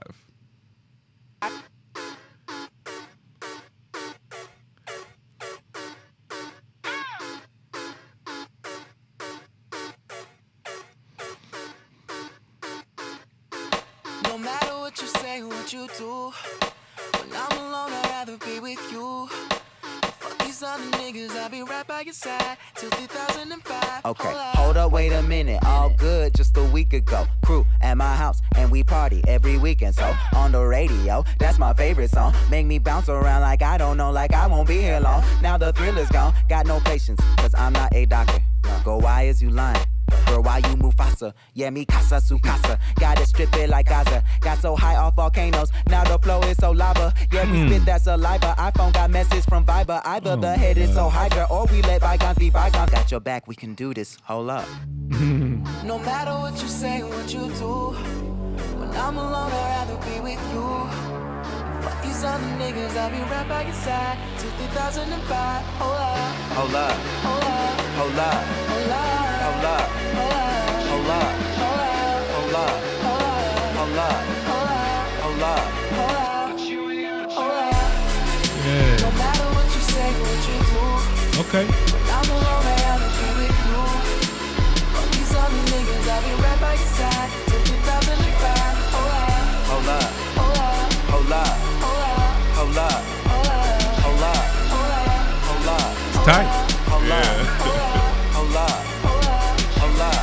No matter what you say, what you do, when I'm alone, I'd rather be with you. Fuck these other niggas, I'll be right by your side till 2005. Okay, hold up, wait a minute. All good just a week ago. Crew at my house, and we party every weekend. So on the radio, that's my favorite song. Make me bounce around like I don't know, like I won't be here long. Now the thrill is gone, got no patience, cause I'm not a doctor. Go, why is you lying? Girl, why you move faster? Yeah, me casa su casa. Gotta strip it like Gaza. Got so high off volcanoes. Now the flow is so lava. Yeah, we spit that saliva. iPhone got message from Viber. Either the head is so hydra or we let bygones be bygones. Got your back, we can do this. Hold up. No matter what you say, what you do, when I'm alone, I'd rather be with you. Fuck these other niggas, I'll be right by your side till 2005. Hold up. Hold up. Hold up. Hold up. Hold up. Hold up. Hold up. Hold up. Hold up. Hold up. Hold up. Hold up. Hold up. Yeah. No matter what you say, what you do, Okay. when I'm alone, I'd rather be with you. Fuck these other niggas, I'll be right by your side till 2005. Hold up. Hold up. Hold up. Hold up. Hold up. Hold up. Hold up. Hold up. It's tight. Hold up. Hold up. Hold up.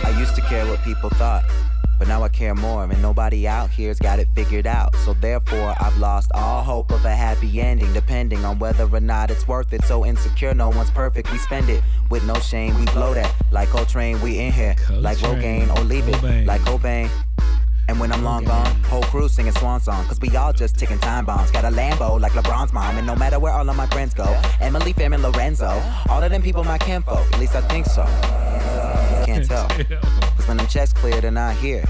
I used to care what people thought, but now I care more, and nobody out here's got it figured out. So therefore, I've lost all hope of a happy ending, depending on whether or not it's worth it. So insecure, no one's perfect. We spend it with no shame. We blow that like Coltrane. We in here like Coltrane. Rogaine, or leave it Cobain. like Cobain. And when I'm long gone, whole crew singing swan song. Cause we all just ticking time bombs. Got a Lambo like LeBron's mom. And no matter where all of my friends go, Emily, Fam, and Lorenzo, all of them people my kinfolk. At least I think so. Can't tell. Cause when them checks clear, they're not here.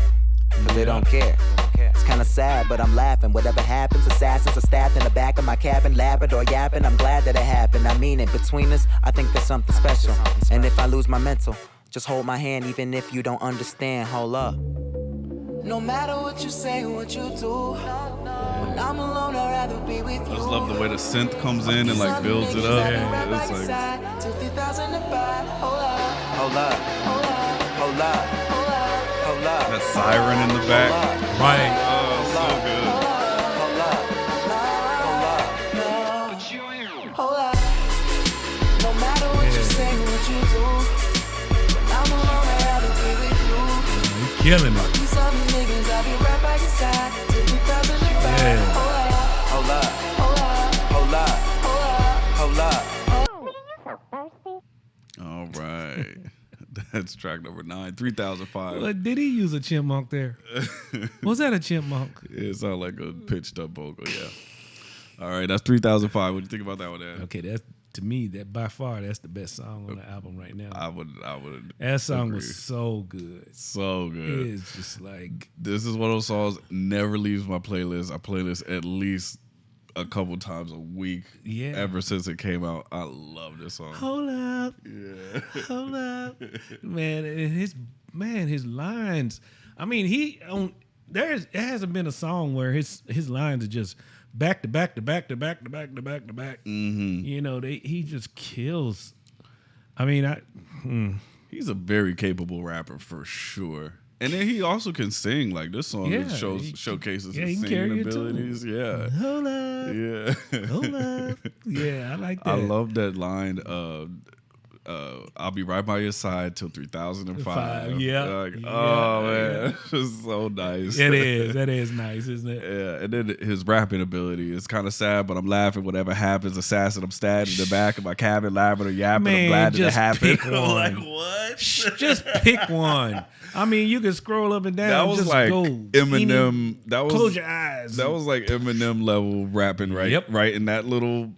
Cause they don't care. It's kinda sad, but I'm laughing. Whatever happens, assassins are stabbed in the back of my cabin, Labrador yapping. I'm glad that it happened. I mean it. Between us, I think there's something special. And if I lose my mental, just hold my hand, even if you don't understand. Hold up. No matter what you say, what you do, when I'm alone, I'd rather be with you. I just love the way the synth comes in and like builds it up. It's like till 2005. Hold up. Hold up. Hold up. Hold up. Hold up. that siren in the back. Right. Oh, so good. Hold up. Hold up. No matter what you say, what you do, when I'm alone, I'd rather be with you. You killing it. These other niggas, I'll be right by your side till 2005. Yeah. Hold up. Hold up. Hold up. Hold up. Hold up. All right. That's track number 9, 3005. Well, did he use a chipmunk there? Was that a chipmunk? It sounded like a pitched up vocal, yeah. All right, that's 3005. What do you think about that one, Dan? Okay, that's to me that by far that's the best song on the album right now. I would. That song agree. was so good. So good. It's just like This is one of those songs never leaves my playlist. I play this at least a couple times a week. Yeah. Ever since it came out, I love this song. Hold up. Yeah. Hold up. Man, and his lines. I mean, it hasn't been a song where his lines are just back to back to back to back to back to back to back. Mm-hmm. You know, he just kills. I mean, He's a very capable rapper for sure. And then he also can sing. Like this song showcases he his can carry singing it too. abilities. Yeah. Hold up. Yeah. Hold up. Yeah, I like that. I love that line. I'll be right by your side till 3005. Yeah. Like, Yeah. oh man, it's so nice. It is. That is nice, isn't it? Yeah, and then his rapping ability is kind of sad, but I'm laughing. Whatever happens, assassin. I'm stabbed in the back of my cabin, laughing or yapping. Man, I'm glad that it just happened. pick I'm like, one. what? Just pick one. I mean, you can scroll up and down. That was just like go Eminem. That was close your eyes. That was like Eminem level rapping, right? Yep. Right in that little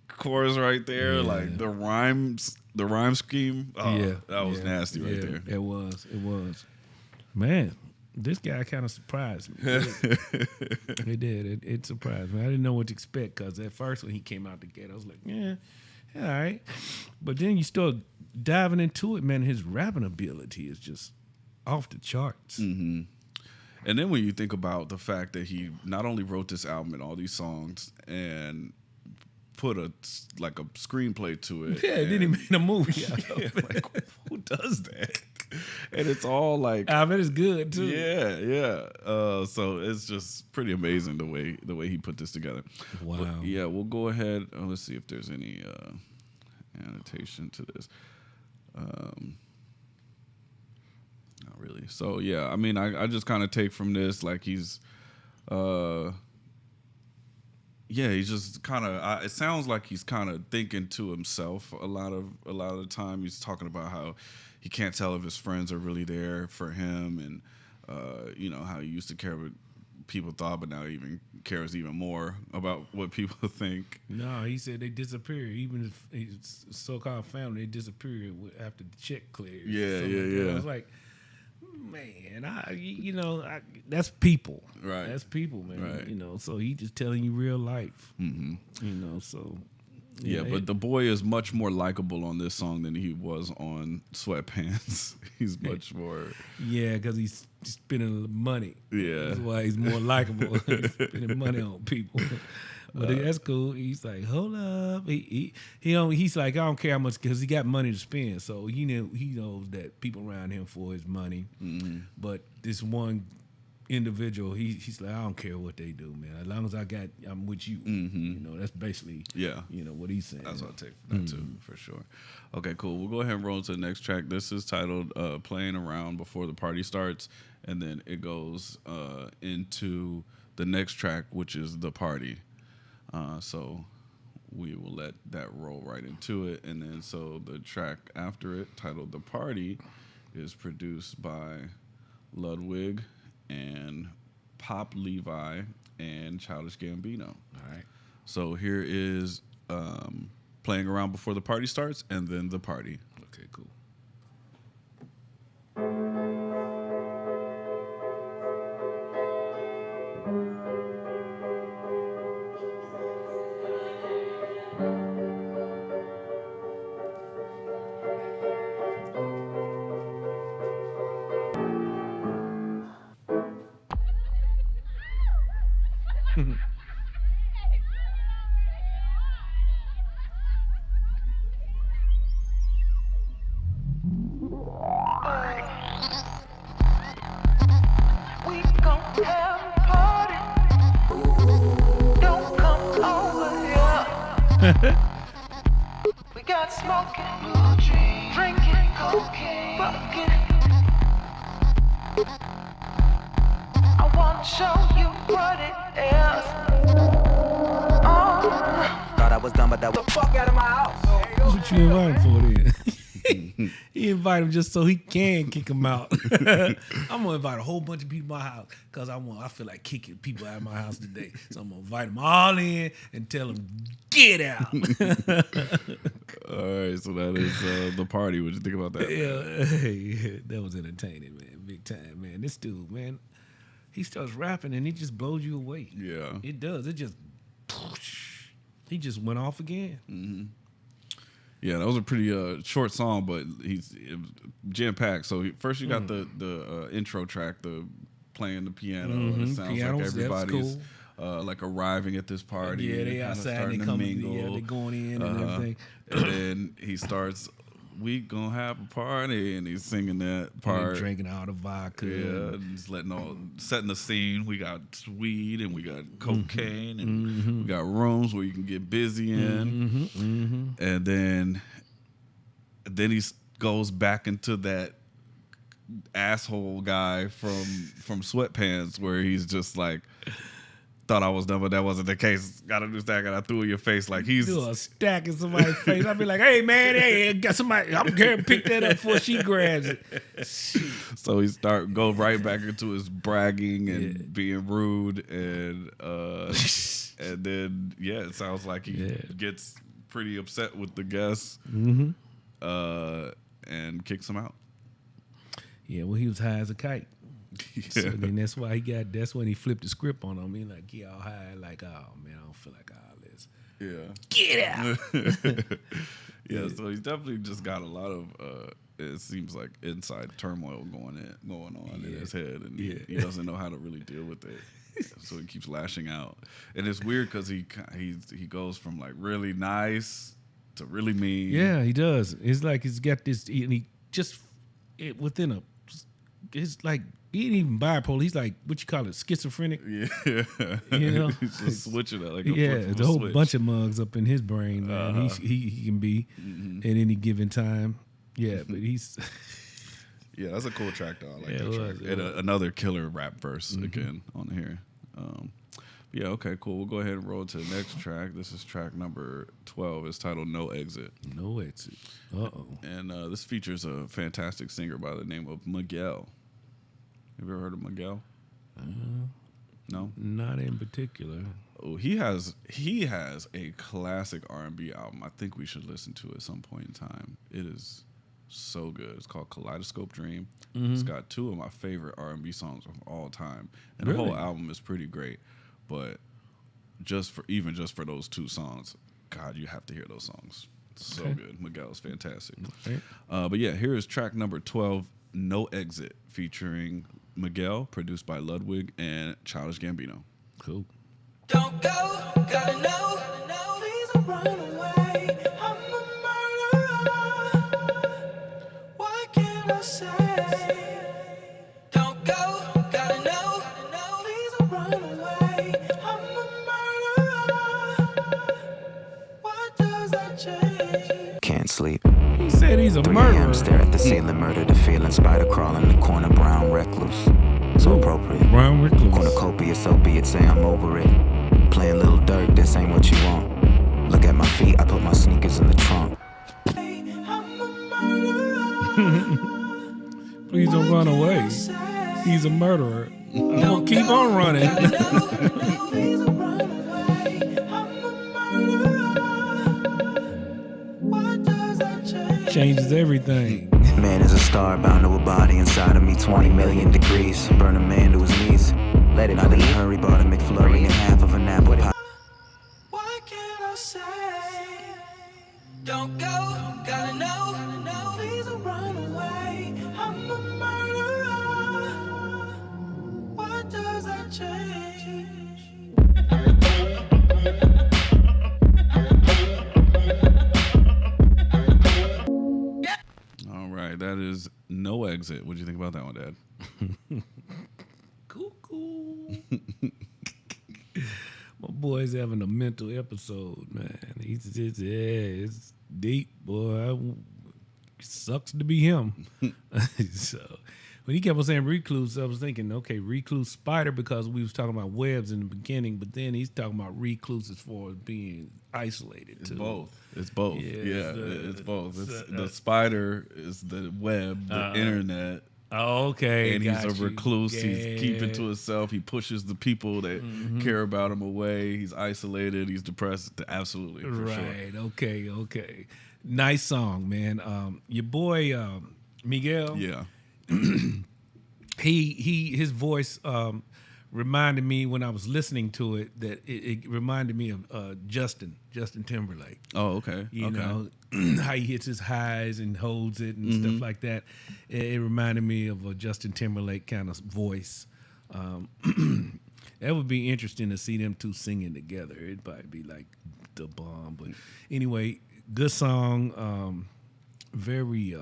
chorus right there, like the rhyme scheme. Oh, Yeah, that was nasty right there. It was. Man, this guy kind of surprised me. It did. It surprised me. I didn't know what to expect because at first when he came out the gate, I was like, yeah, all right. But then you start diving into it, man. His rapping ability is just off the charts. Mm-hmm. And then when you think about the fact that he not only wrote this album and all these songs and put a screenplay to it. Yeah, then he made a movie out of it. Like, who does that? And it's all like, I bet it's good too. yeah. So it's just pretty amazing the way he put this together. Wow. But yeah, we'll go ahead. Let's see if there's any annotation to this. Not really. So yeah, I mean, I just kind of take from this like he's just kind of. It sounds like he's kind of thinking to himself a lot of the time. He's talking about how he can't tell if his friends are really there for him, and how he used to care what people thought, but now even cares even more about what people think. No, he said they disappear. Even if his so-called family, they disappear after the check clears. Yeah. I was like, man, that's people. Right. That's people, man. Right. So he just telling you real life. Mm-hmm. So. Yeah, but the boy is much more likable on this song than he was on Sweatpants. He's much more. Yeah, because he's spending money. Yeah. That's why he's more likable. He's spending money on people. But that's cool. He's like, hold up. He's like, I don't care how much, because he got money to spend. So he knows that people around him for his money. Mm-hmm. But this one individual, he's like, I don't care what they do, man. As long as I'm with you. Mm-hmm. That's basically what he's saying. That's what I take that too, for sure. Okay, cool. We'll go ahead and roll to the next track. This is titled Playing Around Before the Party Starts, and then it goes into the next track, which is The Party. So we will let that roll right into it. And then so the track after it, titled The Party, is produced by Ludwig and Pop Levi and Childish Gambino. All right. So here is Playing Around Before the Party Starts, and then The Party. Okay, cool. We got smoking, drinking, cocaine, fucking. I wanna show you what it is. Thought I was done, but that was The fuck out of my house. What you invite him for then? He invite him just so he can kick him out. I'm gonna invite a whole bunch of people to my house because I feel like kicking people out of my house today. So I'm gonna invite them all in and tell them get out. All right, so that is The Party. What you think about that? Yeah, that was entertaining, man. Big time, man. This dude, man, he starts rapping and it just blows you away. Yeah. It does. It just He just went off again. Yeah, that was a pretty short song, but it was jam-packed. So first you got the intro track, the playing the piano, and it sounds like everybody's like arriving at this party. Yeah, they outside, they coming, yeah, they going in and everything. And then he starts, we gonna have a party, and he's singing that part. Drinking all the vodka. Yeah, and just setting the scene. We got weed and we got cocaine and we got rooms where you can get busy in. And then he goes back into that asshole guy from Sweatpants where he's just like, thought I was done, but that wasn't the case. Gotta do that. I threw in your face like he's do a stack in somebody's face. I'd be like, hey man, hey, got somebody. I'm going to pick that up before she grabs it. So he go right back into his bragging and being rude and then it sounds like he gets pretty upset with the guests and kicks him out. Yeah, well, he was high as a kite. So then that's when he flipped the script on him. He like, he all high, like, oh man, I don't feel like all this. Yeah. Get out. Yeah, so he's definitely just got a lot of it seems like inside turmoil going on in his head, and he doesn't know how to really deal with it. So he keeps lashing out. And it's weird because he goes from like really nice to really mean. Yeah, he does. It's like he's got this, and he just it's like he ain't even bipolar. He's like, what you call it, schizophrenic? Yeah. You know? He's just switching it like there's a whole bunch of mugs up in his brain, man. He can be at any given time. Yeah, but he's... Yeah, that's a cool track, though. I like that track. And another killer rap verse again on here. Yeah, okay, cool. We'll go ahead and roll to the next track. This is track number 12. It's titled No Exit. No Exit. Uh-oh. And this features a fantastic singer by the name of Miguel. Have you ever heard of Miguel? No? Not in particular. Oh, he has a classic R&B album I think we should listen to at some point in time. It is so good. It's called Kaleidoscope Dream. It's got two of my favorite R&B songs of all time. And the whole album is pretty great. But just for those two songs, God, you have to hear those songs. So good. Miguel's fantastic. Okay. But yeah, here is track number 12, No Exit, featuring Miguel, produced by Ludwig and Childish Gambino. Cool. Don't go, gotta know, please run away. I'm a murderer. What can I say? Don't go, gotta know, please run away. I'm a murderer. What does that change? Can't sleep. He said he's a 3 murderer. a.m. stare at the ceiling, murder the feeling, spider crawling the corner, brown recluse. So appropriate. Brown recluse. Cornucopia, so be it, say I'm over it. Playing Little Dirk, this ain't what you want. Look at my feet, I put my sneakers in the trunk. Please don't run away. He's a murderer. I'm gonna keep on running. Changes everything. Man is a star bound to a body inside of me, 20 million degrees. Burn a man to his knees. Let it not in a hurry, bought a McFlurry and half of an apple pie. What can I say? Don't go, gotta know, please run away. I'm a murderer. What does that change? All right, that is No Exit. What do you think about that one, Dad? Cool. My boy's having a mental episode, man. It's deep, boy. Sucks to be him. So when he kept on saying recluse, I was thinking, okay, recluse spider, because we was talking about webs in the beginning, but then he's talking about recluse as far as being isolated. It's too. both. It's both. Yeah, It's both. It's the spider is the web, the internet. Oh, okay. And he's a you. recluse. Yeah. He's keeping to himself. He pushes the people that care about him away. He's isolated. He's depressed. Absolutely, for sure. Right. Okay. Nice song, man. Your boy Miguel. Yeah. His voice reminded me when I was listening to it that it reminded me of Justin Timberlake. Oh, okay. You okay. know how he hits his highs and holds it and stuff like that. It reminded me of a Justin Timberlake kind of voice. That would be interesting to see them two singing together. It'd probably be like the bomb. But anyway, good song. Very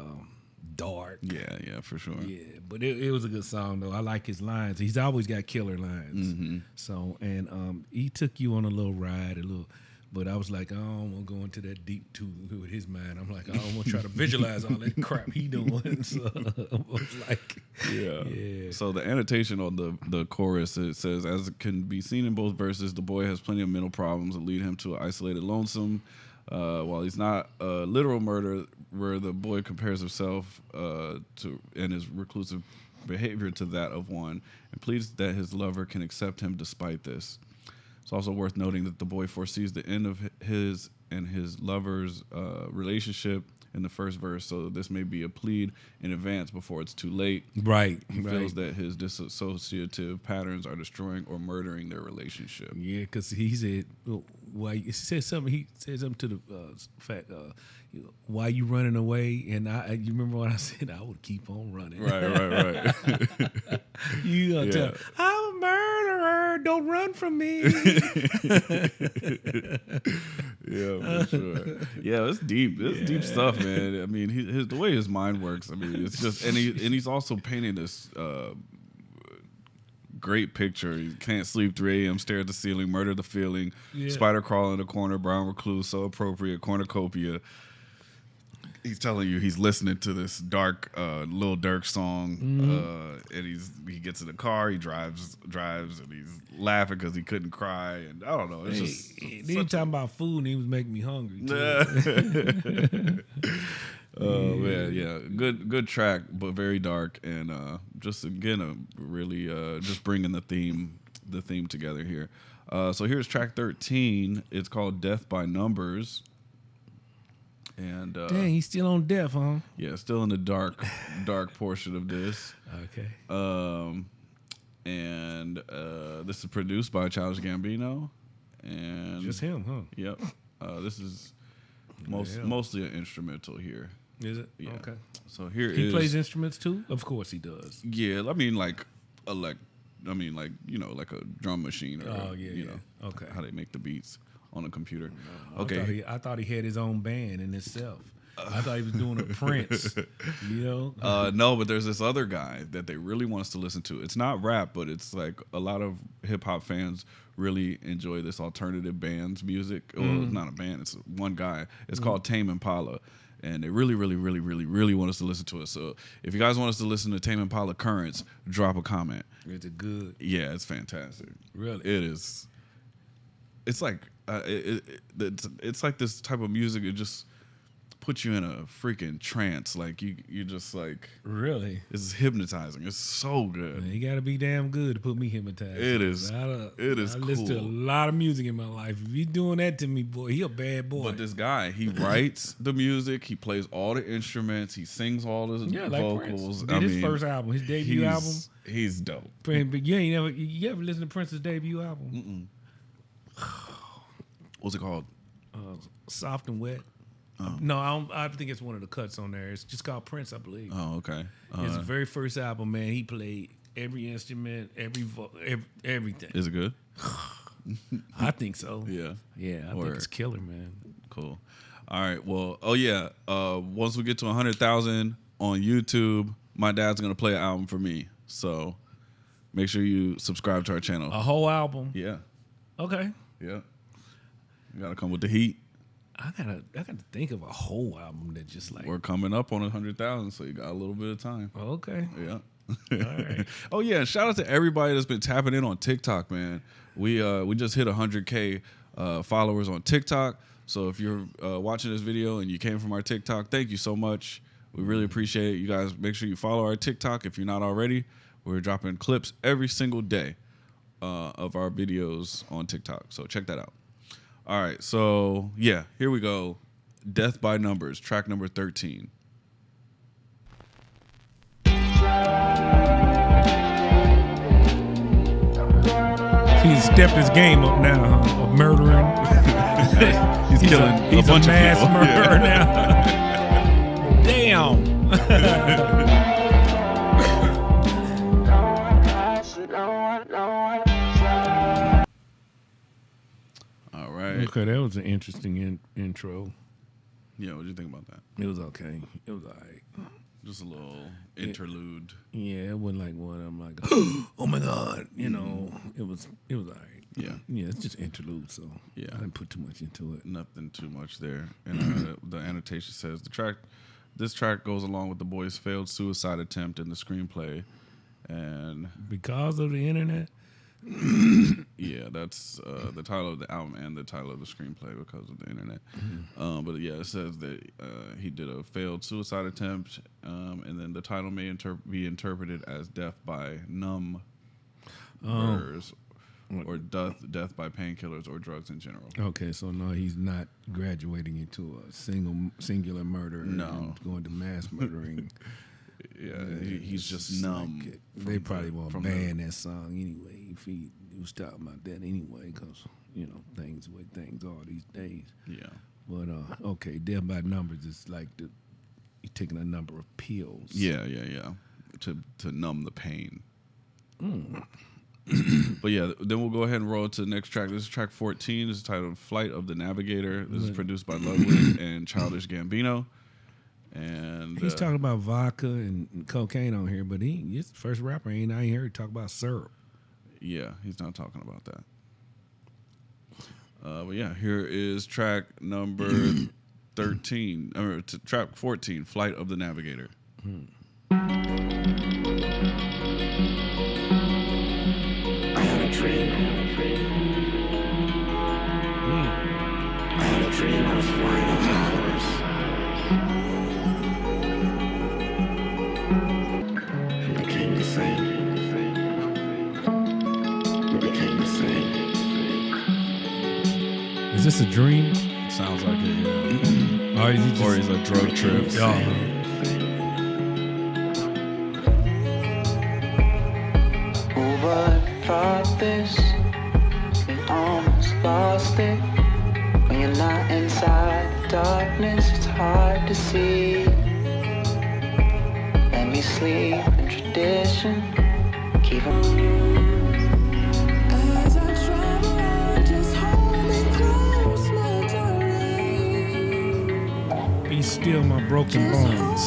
dark. Yeah, for sure. Yeah, but it was a good song though. I like his lines. He's always got killer lines. So and he took you on a little ride, but I was like, I don't want to go into that deep too with his mind. I'm like, I don't want to try to visualize all that crap he doing. So I was like, yeah. So the annotation on the chorus, it says, as it can be seen in both verses, the boy has plenty of mental problems that lead him to an isolated lonesome. While he's not a literal murder, where the boy compares himself to and his reclusive behavior to that of one, and pleads that his lover can accept him despite this. It's also worth noting that the boy foresees the end of his and his lover's relationship in the first verse, so this may be a plead in advance before it's too late. Right. He feels that his dissociative patterns are destroying or murdering their relationship. Yeah, because he said, he said something to the fact, why you running away? And you remember what I said? I would keep on running. Right. You gonna tell, I'm a murderer. Don't run from me. Yeah, for sure. Yeah, it's deep. It's deep stuff, man. I mean, the way his mind works. I mean, it's just, and he's also painting this great picture. He can't sleep, 3 a.m., stare at the ceiling, murder the feeling, spider crawl in the corner, brown recluse, so appropriate, cornucopia. He's telling you he's listening to this dark Lil Durk song, and he gets in the car, he drives, and he's laughing because he couldn't cry, and I don't know. It's just then he talking about food, and he was making me hungry too. Oh man, yeah, good track, but very dark, and just again a really just bringing the theme together here. So here's track 13. It's called "Death by Numbers." And dang, he's still on death, huh? Yeah, still in the dark portion of this. Okay. And this is produced by Childish Gambino, and just him, huh? Yep. This is mostly an instrumental here. Is it? Yeah. Okay. So here he plays instruments too. Of course he does. Yeah, I mean like a like a drum machine or okay, how they make the beats on a computer. Okay. I thought he had his own band in itself. I thought he was doing a Prince, No, but there's this other guy that they really want us to listen to. It's not rap, but it's like a lot of hip hop fans really enjoy this alternative band's music. Well, it's not a band, it's one guy. It's called Tame Impala. And they really, really, really, really, really want us to listen to it. So if you guys want us to listen to Tame Impala Currents, drop a comment. Is it good? Yeah, it's fantastic. Really? It is. It's like it's like this type of music. It just puts you in a freaking trance. Like you just like, really, it's hypnotizing. It's so good. Man, you got to be damn good to put me hypnotized. It is. It is. I listen to a lot of music in my life. If you doing that to me, boy, he a bad boy. But this guy, he writes the music. He plays all the instruments. He sings all the vocals. Like his first album, his debut album. He's dope. But you ever listen to Prince's debut album? What's it called? Soft and Wet. No, I think it's one of the cuts on there. It's just called Prince, I believe. Oh, okay. His very first album, man. He played every instrument, everything. Is it good? I think so. Yeah. I think it's killer, man. Cool. All right. Well, once we get to 100,000 on YouTube, my dad's gonna play an album for me. So make sure you subscribe to our channel. A whole album. Yeah. Okay. Yeah. You gotta come with the heat. I gotta think of a whole album that just like we're coming up on 100,000, so you got a little bit of time. Okay. Yeah. All right. Oh yeah, shout out to everybody that's been tapping in on TikTok, man. We just hit 100K followers on TikTok. So if you're watching this video and you came from our TikTok, thank you so much. We really appreciate it. You guys make sure you follow our TikTok if you're not already. We're dropping clips every single day of our videos on TikTok. So check that out. All right, so yeah, here we go. Death by Numbers, track number 13. He's stepped his game up now, huh? Of murdering. He's killing He's a bunch of mass people. murderer Yeah. now. Damn. All right. Okay, that was an interesting intro. Yeah, what do you think about that? It was okay. It was all right. Just a little interlude. Yeah, it wasn't like one. I'm like, oh my god, you know. It was all right. Yeah. Yeah, it's just interlude, so Yeah. I didn't put too much into it. Nothing too much there. And the annotation says this track goes along with the boys' failed suicide attempt in the screenplay. And Because of the internet. yeah, that's the title of the album and the title of the screenplay because of the internet. But yeah, it says that he did a failed suicide attempt, and then the title may be interpreted as death by numbers or death by painkillers or drugs in general. Okay, so no, he's not graduating into a singular murder. No. And going to mass murdering. Yeah, he's just numb. Like, they probably won't ban that song anyway if he was talking about that anyway, because you know things the way things are these days. Yeah. But okay, death by numbers is like you're taking a number of pills. Yeah. To numb the pain. But yeah, then we'll go ahead and roll to the next track. This is track 14. This is titled Flight of the Navigator. This is produced by Ludwig and Childish Gambino. And He's talking about vodka and cocaine on here, but he's the first rapper I ain't heard talk about syrup. Yeah, he's not talking about that. But yeah, here is track number 13, or track 14, Flight of the Navigator. I had a dream. I had a dream I was flying on flowers. And became the same. We became the same. Is this a dream? Sounds like it, yeah. Or is he just, Or he's a drug trip. Who would thought this? We almost lost it. When you're not inside the darkness, it's hard to see. Let me sleep in tradition. Keep As I travel, just hold me close, my darling. Be Still My Broken Bones.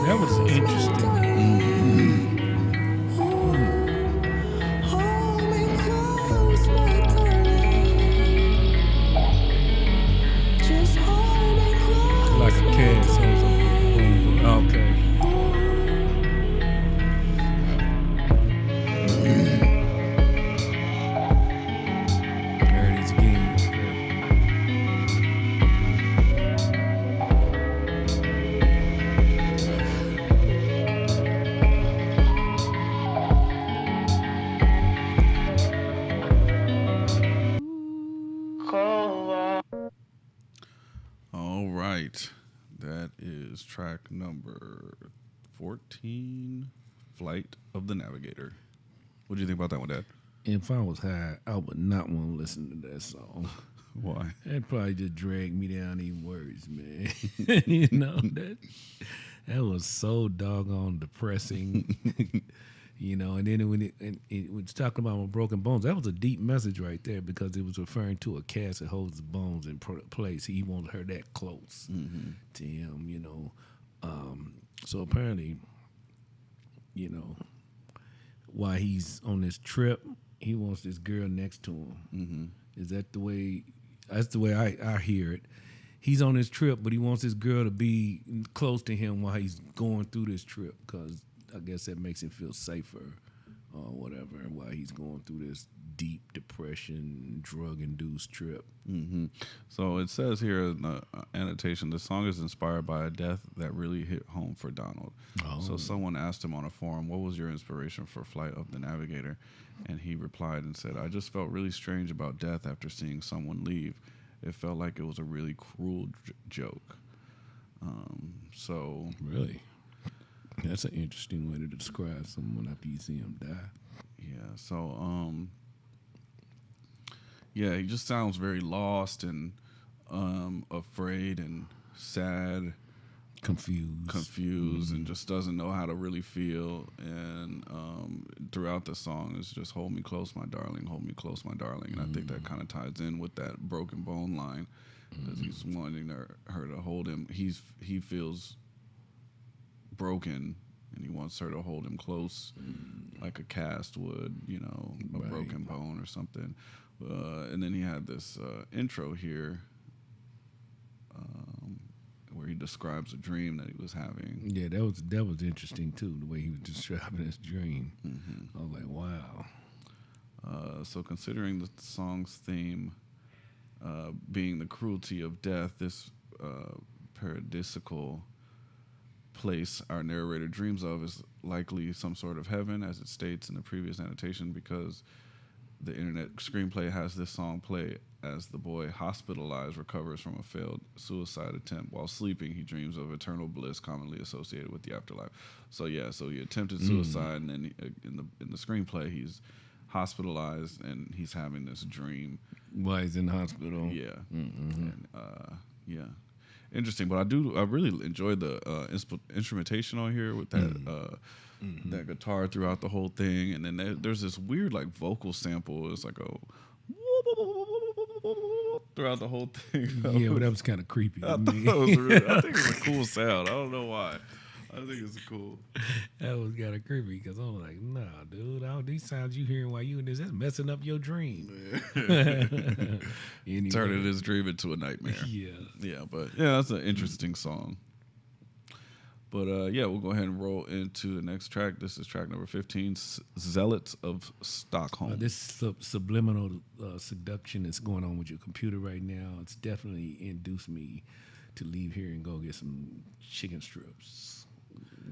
That was interesting. Hold me close, my darling. Just hold me close. Like a cat. Okay. There it is again. All right. That is track number 14, Flight of the Navigator. What do you think about that one, Dad? If I was high, I would not want to listen to that song. Why? That'd probably just drag me down even worse, man. You know, that was so doggone depressing. You know, and then when it was talking about my broken bones, that was a deep message right there because it was referring to a cast that holds the bones in place. He wanted her that close to him, you know. So apparently, you know, while he's on this trip, he wants this girl next to him. Is that the way? That's the way I hear it. He's on this trip, but he wants this girl to be close to him while he's going through this trip because I guess that makes him feel safer or whatever while he's going through this deep depression, drug-induced trip. So it says here in the annotation, the song is inspired by a death that really hit home for Donald. So someone asked him on a forum, what was your inspiration for Flight of the Navigator? And he replied and said, I just felt really strange about death after seeing someone leave. It felt like it was a really cruel joke. So Really? That's an interesting way to describe someone after you see him die. yeah, so yeah, he just sounds very lost and afraid and sad, confused, and just doesn't know how to really feel. And throughout the song, it's just "Hold me close, my darling, hold me close, my darling." And I think that kind of ties in with that broken bone line, because he's wanting her to hold him. He feels broken, and he wants her to hold him close, like a cast would, a broken bone or something. And then he had this intro here where he describes a dream that he was having. Yeah, that was interesting too, the way he was describing his dream. I was like, wow. So considering the song's theme being the cruelty of death, this paradisical place our narrator dreams of is likely some sort of heaven, as it states in the previous annotation, because the internet screenplay has this song play as the boy, hospitalized, recovers from a failed suicide attempt. While sleeping, he dreams of eternal bliss commonly associated with the afterlife. So he attempted suicide, and then in the screenplay, he's hospitalized and he's having this dream while he's in the hospital. Yeah. And, interesting. But I really enjoyed the instrumentation on here with that that guitar throughout the whole thing, and then there's this weird like vocal sample. It's like throughout the whole thing. Yeah, but that was kind of creepy to me. I think it's a cool sound. I don't know why. I think it's cool. That was kind of creepy because I'm like, nah, dude, all these sounds you hearing while you in this, that's messing up your dream. Anyway. Turning his dream into a nightmare. But that's an interesting song. But we'll go ahead and roll into the next track. This is track number 15, Zealots of Stockholm. This subliminal seduction that's going on with your computer right now, it's definitely induced me to leave here and go get some chicken strips.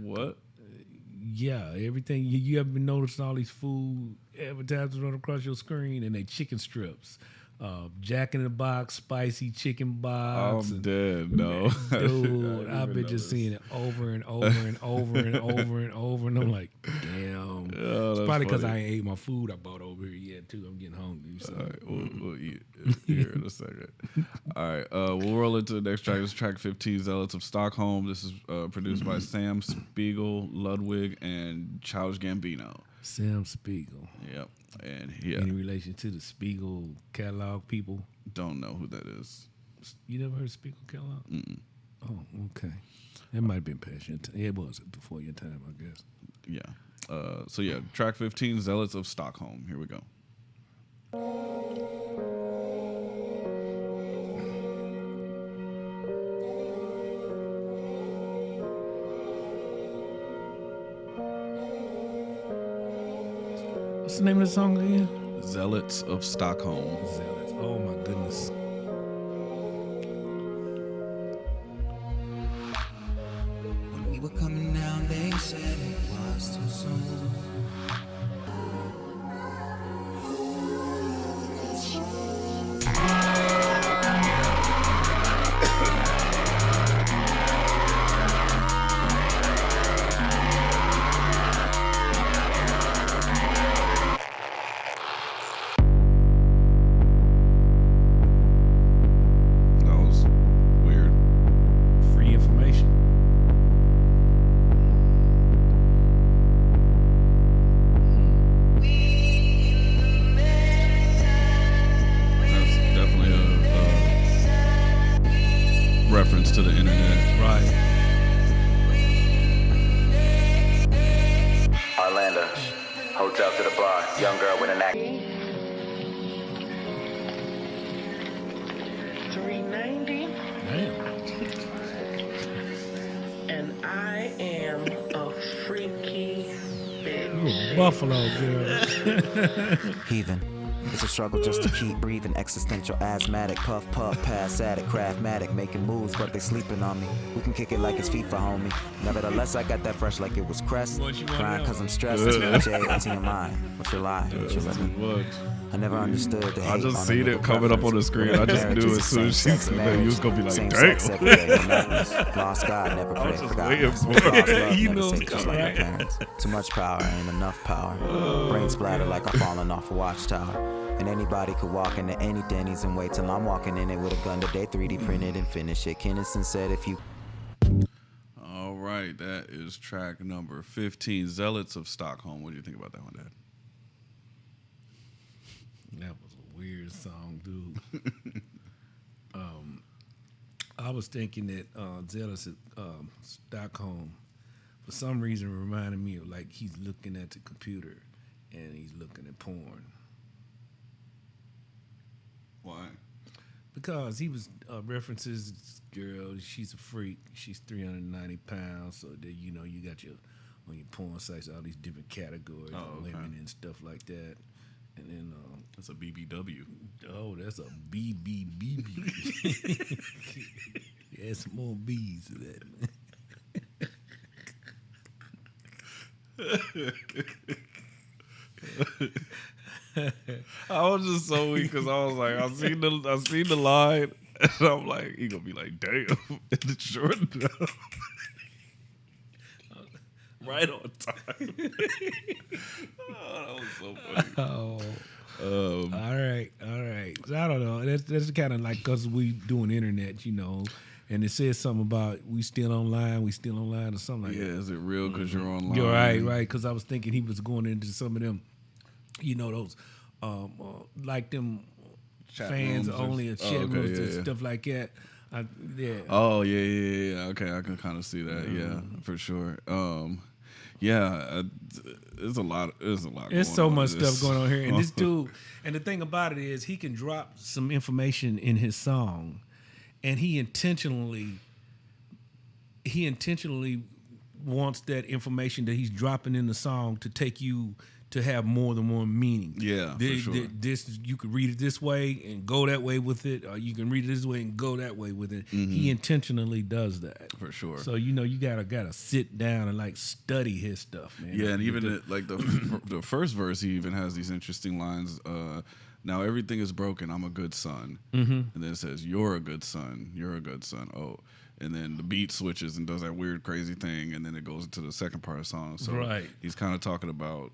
What? Yeah, everything. You ever noticed all these food advertisements run across your screen, and they chicken strips. Jack in the Box, spicy chicken box. I'm dead. No, dude, I've been just seeing it over and over and over and over and over, and I'm like, damn. It's probably because I ain't ate my food I bought over here yet too. I'm getting hungry. So. All right, we'll eat here in a second. All right, we'll roll into the next track. This is track 15, Zealots of Stockholm. This is produced by Sam Spiegel, Ludwig, and Childish Gambino. Sam Spiegel. Yep. And any relation to the Spiegel catalog people? Don't know who that is. You never heard of Spiegel catalog? Mm-mm. Oh, okay. It might have been passionate. It was before your time, I guess. Yeah. Track 15, Zealots of Stockholm. Here we go. What's the name of the song again? Zealots of Stockholm. Zealots. Oh my goodness. When we were coming down, they said it was too soon. To the internet. Right. Orlando, hotel to the bar, young girl with an act. $390. Damn. And I am a freaky bitch. You're a buffalo girl. Heathen. It's a struggle just to keep breathing. Existential asthmatic, puff, pass addict, craftmatic, making moves, but they sleeping on me. We can kick it like it's FIFA, homie. Nevertheless, I got that fresh like it was Crest. Crying cause I'm stressed. TMI. What's your lie? What's your limit? I never understood the hate. I just seen it coming up on the screen. I just knew as soon as she said that, you was gonna be like, damn. Lost God, never played for God. You know it's coming, right? Too much power, ain't enough power. Brain splatter like I'm falling off a watchtower. And anybody could walk into any Denny's and wait till I'm walking in it with a gun today, 3D printed and finish it. Kennison said if you... All right, that is track number 15, Zealots of Stockholm. What do you think about that one, Dad? That was a weird song, dude. I was thinking that Zealots of Stockholm, for some reason, reminded me of like he's looking at the computer and he's looking at porn. Why? Because he was references this girl. She's a freak. She's 390 pounds. So that you know you got your on your porn sites all these different categories of women and stuff like that. And then that's a BBW. Oh, that's a BBBB. Add some more B's to that, man. I was just so weak because I was like, I seen the line, and I'm like, he gonna be like, damn, it's short enough. Right on time. Oh, that was so funny. All right. So I don't know. That's kind of like because we doing internet, you know, and it says something about we still online or something like that. Yeah, is it real because you're online? You're right. Because I was thinking he was going into some of them, you know, those like them Chat fans rooms only and chat rooms and stuff like that. Yeah. Oh yeah. Okay, I can kind of see that. Yeah, for sure. There's a lot. There's so much on this. stuff going on here, and this dude. And the thing about it is, he can drop some information in his song, and he intentionally wants that information that he's dropping in the song to take you to have more than one meaning. Yeah, for sure. This you could read it this way and go that way with it, or you can read it this way and go that way with it. Mm-hmm. He intentionally does that for sure. So you know you gotta sit down and like study his stuff, man. Yeah, and even the first verse, he even has these interesting lines. Now everything is broken. I'm a good son, and then it says you're a good son. You're a good son. Oh. And then the beat switches and does that weird, crazy thing, and then it goes into the second part of the song. So he's kind of talking about,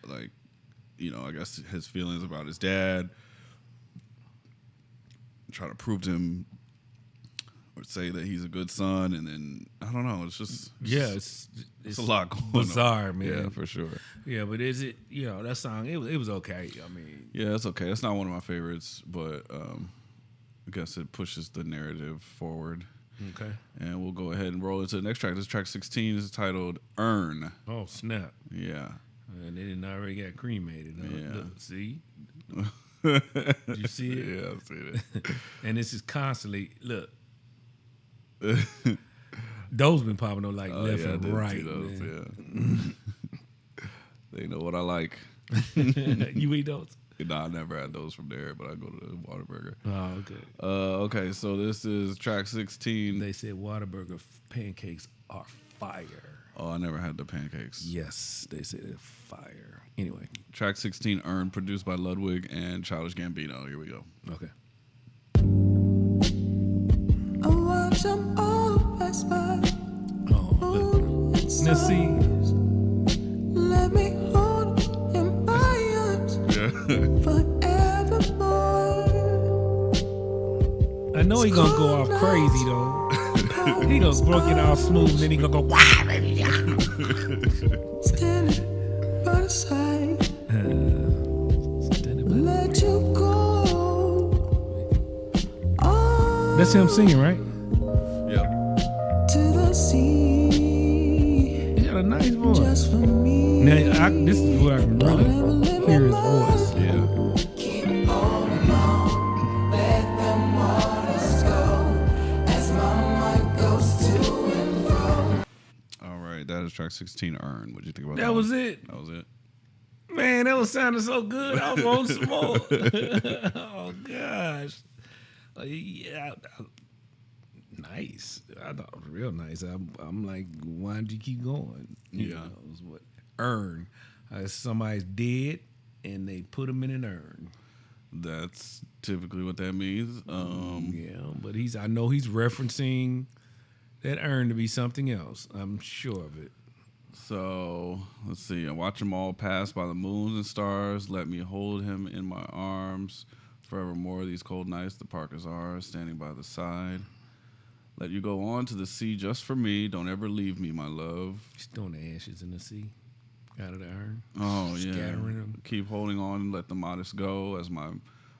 like, you know, I guess his feelings about his dad, try to prove to him or say that he's a good son, and then I don't know. It's just it's a lot going bizarre, on. man. Yeah, for sure. Yeah, but is it? You know, that song it was okay. I mean, yeah, it's okay. It's not one of my favorites, but I guess it pushes the narrative forward. Okay. And we'll go ahead and roll into the next track. This track 16 is titled Earn. Oh, snap. Yeah. And they didn't already got cremated. Yeah. Look, see? Did you see it? Yeah, I've seen it. And this is constantly, look. Those been popping up like left and right. Those, They know what I like. You eat those? No, I never had those from there, but I go to the Whataburger. Oh, okay. Okay, so this is track 16. They said Whataburger pancakes are fire. Oh, I never had the pancakes. Yes, they said they're fire. Anyway. Track 16, Earn, produced by Ludwig and Childish Gambino. Here we go. Okay. I watch them all pass by. Oh, look. Let's see. Let me hold in my arms forevermore. I know he gonna go off crazy though. He gonna broke it all smooth and then he gonna go wow, baby. Standing by the side. Let you go. That's him singing, right? Yep. To the sea. He got a nice voice. Just for me. Now, this is where I can really hear his voice. Yeah. Keep holding on. Let them waters go. As my mind goes to and fro. All right, that is track 16, Earn. What'd you think about that? That was it. That was it. Man, that was sounding so good. I was wanting some more. Oh, gosh. Yeah. Nice. I thought it was real nice. I'm like, why did you keep going? You know, it was what? Urn. Somebody's dead, and they put him in an urn. That's typically what that means. Yeah, but I know he's referencing that urn to be something else. I'm sure of it. So let's see. I watch them all pass by the moons and stars. Let me hold him in my arms. Forevermore, these cold nights, the park is ours, standing by the side. Let you go on to the sea just for me. Don't ever leave me, my love. He's throwing the ashes in the sea, out of the urn. Oh, yeah. Scattering them. Keep holding on and let the modest go as my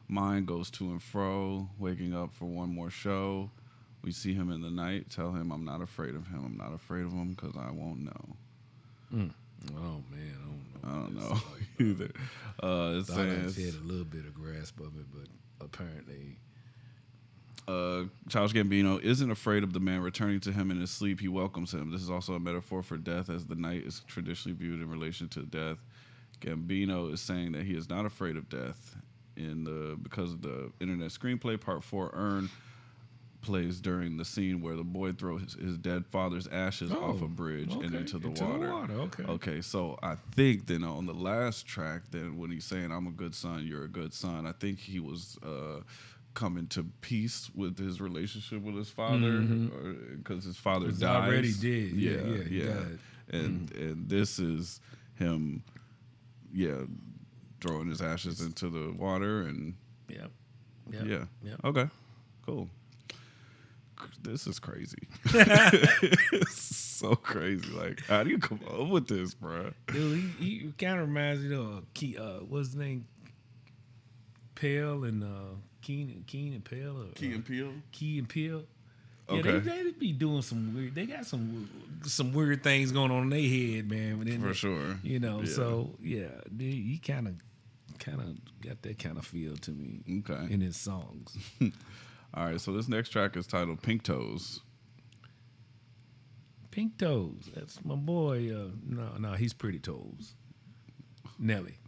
mind goes to and fro, waking up for one more show. We see him in the night. Tell him I'm not afraid of him. I'm not afraid of him because I won't know. Oh, man. I don't know either. It I says, had a little bit of grasp of it, but apparently... Childish Gambino isn't afraid of the man returning to him in his sleep. He welcomes him. This is also a metaphor for death, as the night is traditionally viewed in relation to death. Gambino is saying that he is not afraid of death because of the internet screenplay. Part 4, Urn, plays during the scene where the boy throws his dead father's ashes off a bridge and into the water. Okay, so I think then on the last track, then when he's saying, I'm a good son, you're a good son, I think he was... coming to peace with his relationship with his father, because his father died. Already did. Yeah. He died. And this is him, throwing his ashes into the water and Okay, cool. This is crazy. It's so crazy. Like, how do you come up with this, bro? Dude, he kind of reminds me of what's his name? Pale and Keen and Pale. Key and Peele. Key and Peele. Yeah, Okay. they be doing some weird. They got some weird things going on in their head, man. For sure. You know. Yeah. So he kind of got that kind of feel to me. Okay. In his songs. All right. So this next track is titled "Pink Toes." Pink Toes. That's my boy. No, he's Pretty Toes. Nelly.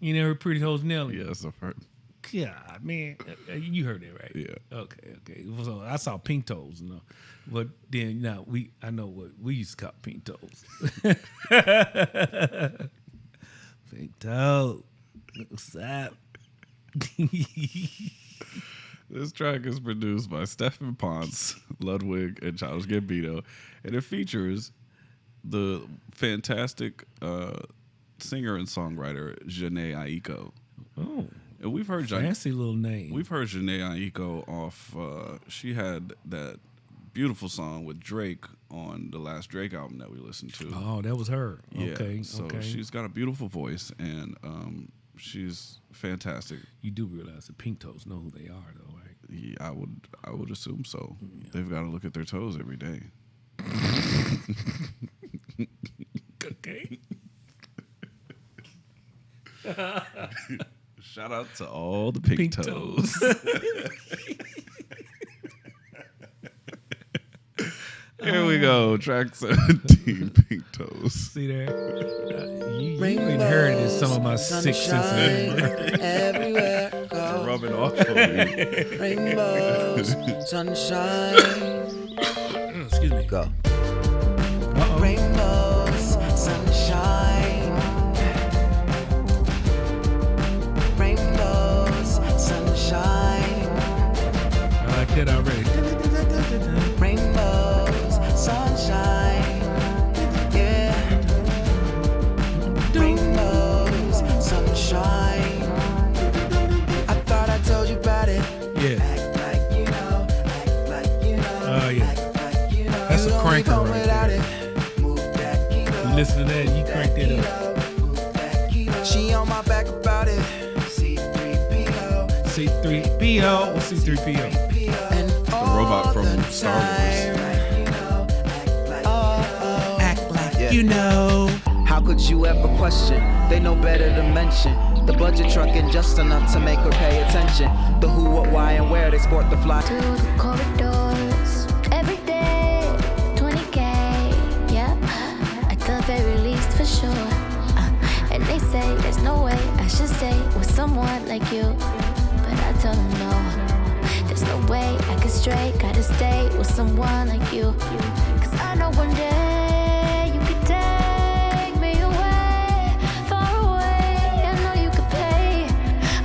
You never heard Pretty Toes Nelly? Yes, I've heard. God, man, you heard that, right? Yeah. Okay. So I saw Pink Toes, but then I know what we used to call Pink Toes. Pink Toes, what's up? This track is produced by Stephen Ponce, Ludwig, and Childish Gambino, and it features the fantastic singer and songwriter Jhené Aiko. Oh, and we've heard fancy little name. We've heard Jhené Aiko off. She had that beautiful song with Drake on the last Drake album that we listened to. Oh, that was her. Yeah, Okay. so she's got a beautiful voice, and she's fantastic. You do realize the Pink Toes know who they are, though, right? Yeah, I would assume so. Yeah. They've got to look at their toes every day. Okay. Shout out to all the pink toes. Here we go, track 17, Pink Toes. See there? You inherited some of my sixth sense everywhere. Rubbing off on me. Rainbows, sunshine. Excuse me. Go. Rainbows, sunshine. Rainbows, sunshine. I like that already. Rainbows, sunshine. Yeah. Rainbows, sunshine. I thought I told you about it. Yeah. Act like you know. Act like you know. Oh, yeah. Act like you know. That's a cranker right there. It. Move that kilo. You listen to that, you crank that up. Move that kilo. She on my back about it. C3PO. C3PO. What's C3PO? And The robot from Star Wars. Act like you know. How could you ever question? They know better to mention. The budget truck and just enough to make her pay attention. The who, what, why, and where they sport the fly. Through the corridors, every day, 20K, yeah, at the very least for sure. And they say there's no way I should stay with someone like you. But I tell them no, there's no way I could stray. Gotta stay with someone like you. Cause I know one day you could take me away, far away. I know you could pay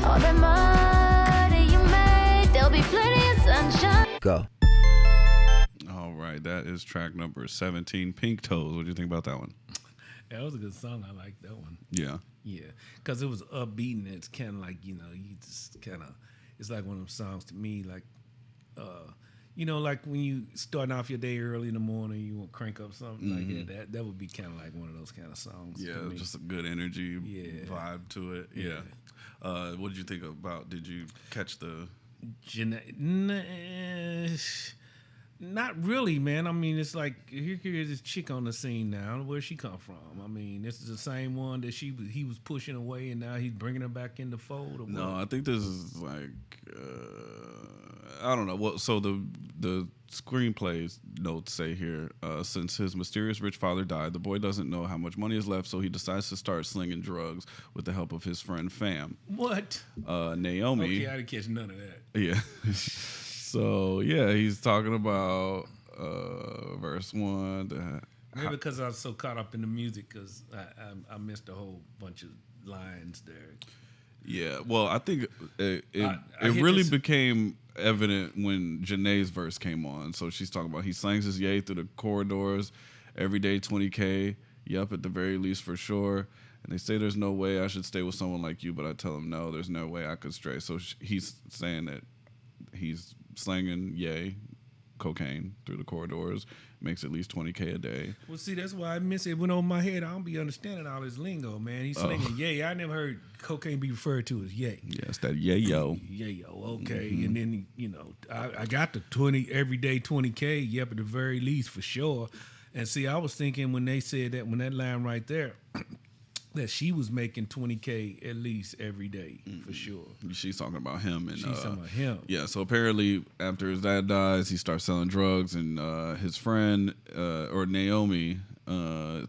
all that money you made. There'll be plenty of sunshine. Go. All right, right, that is track number 17, Pink Toes. What do you think about that one? That was a good song. I like that one. Yeah. Yeah, because it was upbeat and it's kind of like, you just kind of, it's like one of them songs to me, like, like when you starting off your day early in the morning, you want to crank up something like that. That would be kind of like one of those kind of songs. Yeah, just a good energy vibe to it. Yeah. What did you think about? Did you catch the? Not really, man. I mean, it's like here's this chick on the scene now. Where'd she come from? I mean, this is the same one that he was pushing away, and now he's bringing her back in the fold. Or no, what? I think this is like I don't know. Well, so the screenplay notes say here, since his mysterious rich father died, the boy doesn't know how much money is left, so he decides to start slinging drugs with the help of his friend Fam. What? Naomi. Okay, I didn't catch none of that. Yeah. So yeah, he's talking about verse 1. Maybe because I was so caught up in the music, because I missed a whole bunch of lines there. Yeah, well, I think it really became evident when Janae's verse came on. So she's talking about he slangs his yay through the corridors every day, 20K. Yep, at the very least for sure. And they say there's no way I should stay with someone like you, but I tell him no, there's no way I could stray. So he's saying that he's slanging yay, cocaine through the corridors, makes at least 20K a day. Well, see, that's why I miss it. It went over my head. I don't be understanding all this lingo, man. He's slinging yay. I never heard cocaine be referred to as yay. Yeah, it's that yayo. Yayo, okay. And then, I got the 20 every day 20K, yep, at the very least for sure. And see, I was thinking when they said that, when that line right there, that she was making 20K at least every day for sure. She's talking about him, and she's talking about him. Yeah. So apparently, after his dad dies, he starts selling drugs, and his friend or Naomi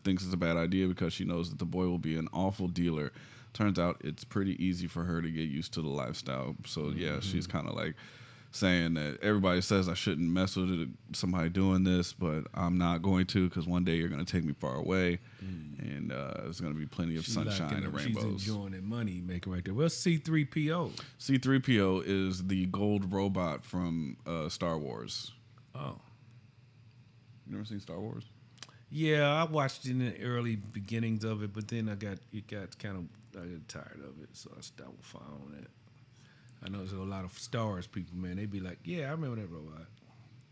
thinks it's a bad idea because she knows that the boy will be an awful dealer. Turns out it's pretty easy for her to get used to the lifestyle. So yeah, she's kind of like saying that everybody says I shouldn't mess with somebody doing this, but I'm not going to, because one day you're going to take me far away, and there's going to be plenty of sunshine and rainbows. She's enjoying that money making right there. Well, C-3PO. C-3PO is the gold robot from Star Wars. Oh. You never seen Star Wars? Yeah, I watched in the early beginnings of it, but then I got tired of it, so I stopped following it. I know there's a lot of Star Wars people, man. They be like, yeah, I remember that robot.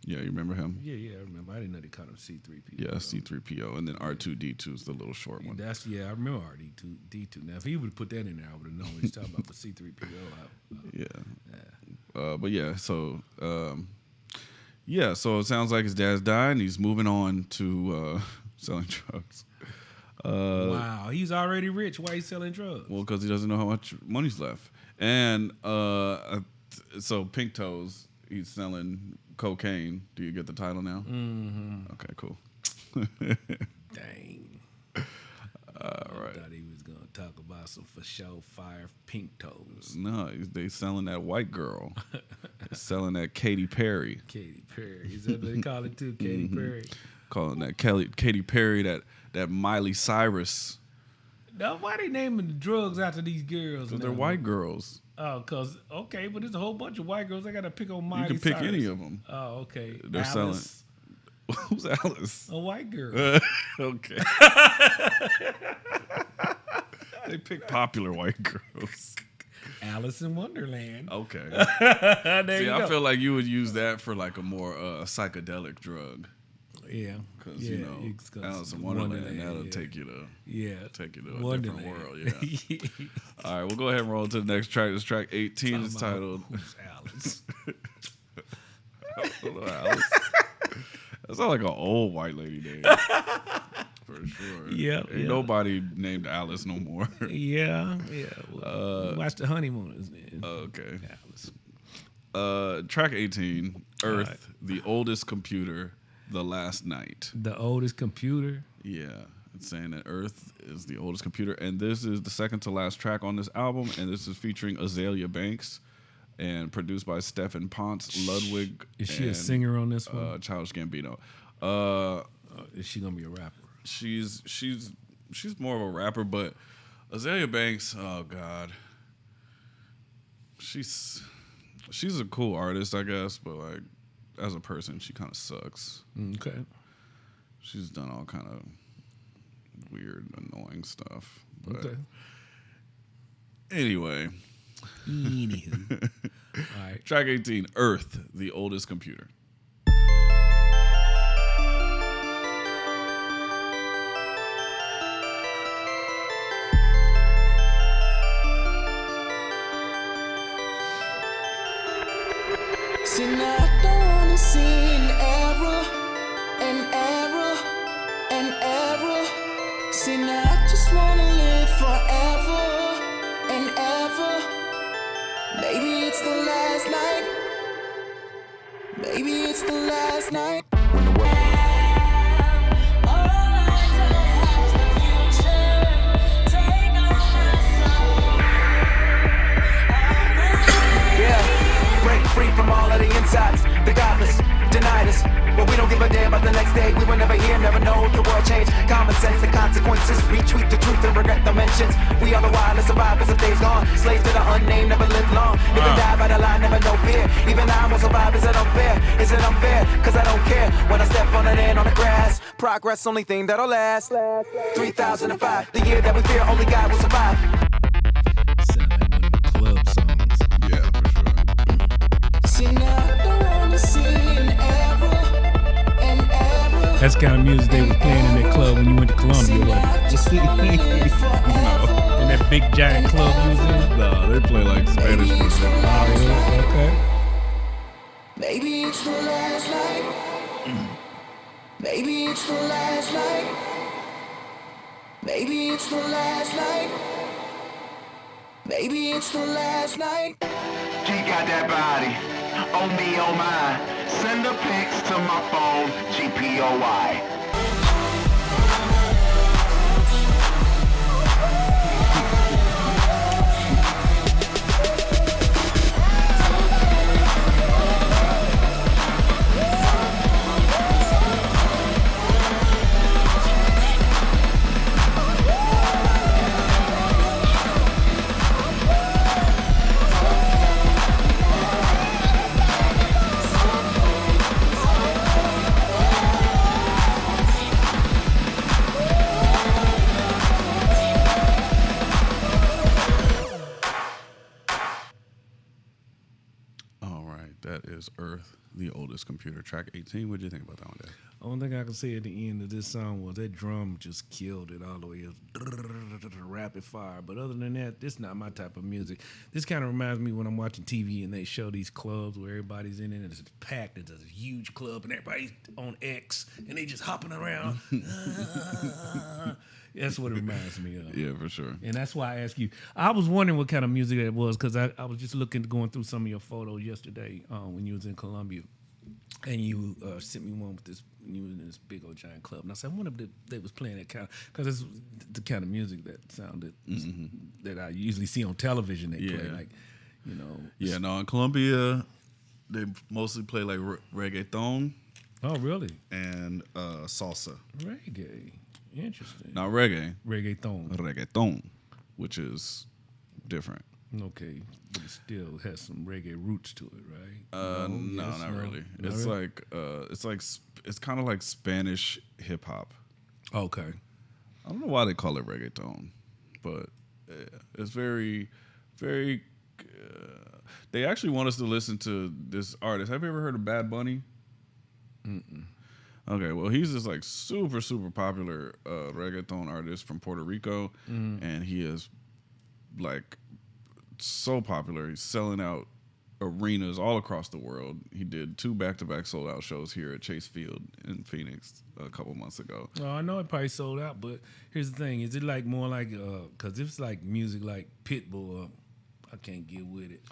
Yeah, you remember him? Yeah, I remember. I didn't know they called him C-3PO. Yeah, C-3PO, and then R2-D2 is the little short one. I remember R2-D2. Now, if he would have put that in there, I would have known what he's talking about. But C-3PO, But yeah, so so it sounds like his dad's died, and he's moving on to selling drugs. Wow, he's already rich. Why he's selling drugs? Well, because he doesn't know how much money's left. And so Pink Toes, he's selling cocaine. Do you get the title now? Mm-hmm. Okay, cool. Dang. Right. I thought he was going to talk about some for show fire Pink Toes. No, they selling that white girl. They're selling that Katy Perry. Katy Perry. Is that what they call it too? Katy Perry? Calling that Katy Perry, that Miley Cyrus. Now, why they naming the drugs after these girls? Because they're white girls. Oh, okay, but there's a whole bunch of white girls. I got to pick on Miley Cyrus. You can pick any of them. Oh, okay. They're Alice. selling. Who's Alice? A white girl. Okay. They pick popular white girls. Alice in Wonderland. Okay. See, I feel like you would use that for like a more psychedelic drug. Yeah, because Alice in Wonderland, that'll take you to a different world. Yeah. All right, we'll go ahead and roll to the next track. This track 18 is titled "Who's Alice?" I don't know, Alice. That sounds like an old white lady name. For sure. Yeah. Ain't nobody named Alice no more. Yeah. Watch the Honeymooners, man. Okay. Alice. Track 18, Earth, right. The oldest computer. The Last Night. The oldest computer? Yeah. It's saying that Earth is the oldest computer. And this is the second to last track on this album. And this is featuring Azalea Banks and produced by Stephen Ponce, Ludwig. Is she a singer on this one? Childish Gambino. Is she going to be a rapper? She's more of a rapper, but Azalea Banks, oh, God. She's a cool artist, I guess. But, like, as a person, she kind of sucks. Okay. She's done all kind of weird, annoying stuff. But Okay. anyway. Anywho. All right. Track 18, Earth, the oldest computer. See, now I don't wanna see an error, an error, an error. See, now I just wanna live forever and ever. Maybe it's the last night. Maybe it's the last night. When the world free from all of the insides. The godless denied us, but we don't give a damn about the next day. We were never here, never know if the world changed. Common sense, the consequences. Retweet the truth and regret the mentions. We are the wildest survivors of days gone. Slaves to the unnamed, never live long. Live and die by the line, never no fear. Even I will survive. Is it unfair? Is it unfair? Cause I don't care when I step on it in on the grass. Progress, only thing that'll last. 3005, the year that we fear, only God will survive. Sound like one of the club songs. Yeah, for sure. That's the kind of music they was playing in that club when you went to Columbia, wasn't it? No. In that big giant club you was in? No, they play like Spanish music. Okay. Maybe it's the last night. Maybe it's the last night. Maybe it's the last night. Maybe it's the last night. She got that body, oh me, oh my. Send the pics to my phone, GPOY. Earth, the oldest computer. Track 18. What did you think about that one, Dave? Only thing I can say at the end of this song was that drum just killed it all the way. It was rapid fire. But other than that, this is not my type of music. This kind of reminds me when I'm watching TV and they show these clubs where everybody's in it and it's packed. It's a huge club and everybody's on X and they just hopping around. That's what it reminds me of. Yeah, for sure. And that's why I asked you. I was wondering what kind of music that was because I was just going through some of your photos yesterday when you was in Columbia. And you sent me one with this, you was in this big old giant club. And I said, I wonder if they was playing that kind of, because it's the kind of music that sounded, that I usually see on television they play. Like, you know. Yeah, no, in Columbia, they mostly play like reggaeton. Oh, really? And salsa. Reggae. Interesting. Not reggae. Reggaeton, which is different. Okay, but it still has some reggae roots to it, right? No, not really. It's kind of like Spanish hip hop. Okay. I don't know why they call it reggaeton, but it's very, very. They actually want us to listen to this artist. Have you ever heard of Bad Bunny? Mm-mm. Okay, well, he's this like super, super popular reggaeton artist from Puerto Rico, and he is like so popular. He's selling out arenas all across the world. He did 2 back-to-back sold-out shows here at Chase Field in Phoenix a couple months ago. Well, I know it probably sold out, but here's the thing: is it like more like because if it's like music like Pitbull, I can't get with it.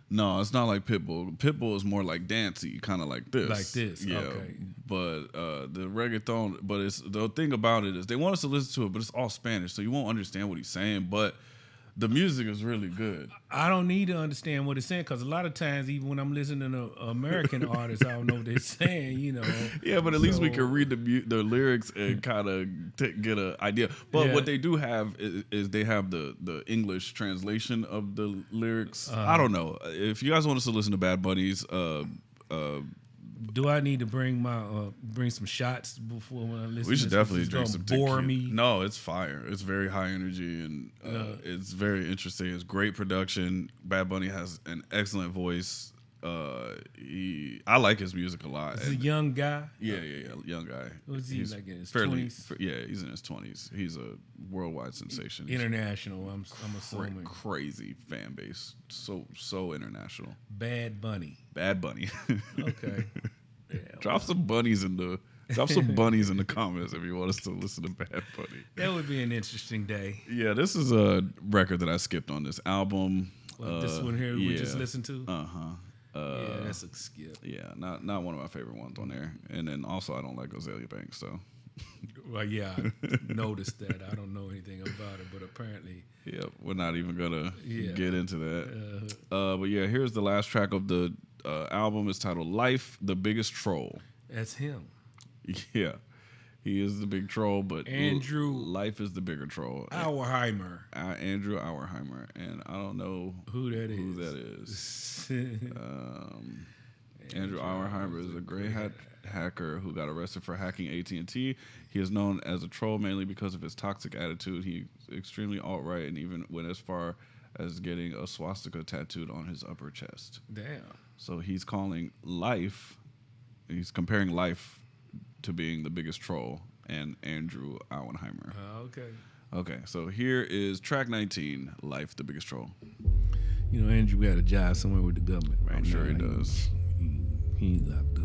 No, it's not like Pitbull. Pitbull is more like dancey, kind of like this. Like this, yeah. Okay. But the reggaeton, but it's the thing about it is they want us to listen to it, but it's all Spanish, so you won't understand what he's saying. But the music is really good. I don't need to understand what it's saying because a lot of times, even when I'm listening to American artists, I don't know what they're saying. You know. Yeah, but at least we can read the lyrics and kind of get an idea. But what they do have is they have the English translation of the lyrics. I don't know if you guys want us to listen to Bad Bunny's Do I need to bring my bring some shots before when I listen? We should to this? definitely It's drink gonna some bore tequila. me. No, it's fire. It's very high energy and it's very interesting. It's great production. Bad Bunny has an excellent voice. I like his music a lot. He's a young guy. Yeah, young guy. Was he He's like in his fairly, 20s? Yeah, he's in his 20s. He's a worldwide sensation. He's International. I'm assuming. crazy fan base. So international. Bad Bunny. Bad Bunny. Okay. Yeah, Drop some bunnies in the comments if you want us to listen to Bad Bunny. that would be an interesting day. Yeah, this is a record that I skipped on this album. This one here we just listened to. Yeah, that's a skip. Yeah, not one of my favorite ones on there. And then also I don't like Azalea Banks, so. Well, yeah, I noticed that. I don't know anything about it, but apparently. Yeah, we're not even gonna get into that. But yeah, here's the last track of the album. It's titled "Life: The Biggest Troll." That's him. Yeah, he is the big troll, but Andrew Life is the bigger troll. Auerheimer. Andrew Auerheimer, and I don't know who that is. Andrew Auerheimer is a gray hat hacker who got arrested for hacking AT&T. He is known as a troll mainly because of his toxic attitude. He's extremely alt-right and even went as far as getting a swastika tattooed on his upper chest. Damn. So he's comparing Life to being the biggest troll and Andrew Auerheimer. Okay. Okay, so here is track 19, Life, the Biggest Troll. You know, Andrew got a job somewhere with the government right now. I'm sure he does. He locked up.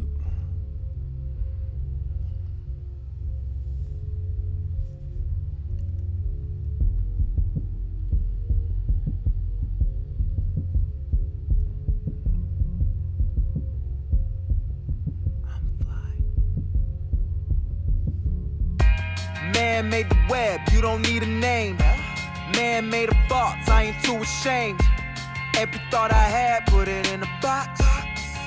Man made the web, you don't need a name. Man made of thoughts, I ain't too ashamed. Every thought I had, put it in a box.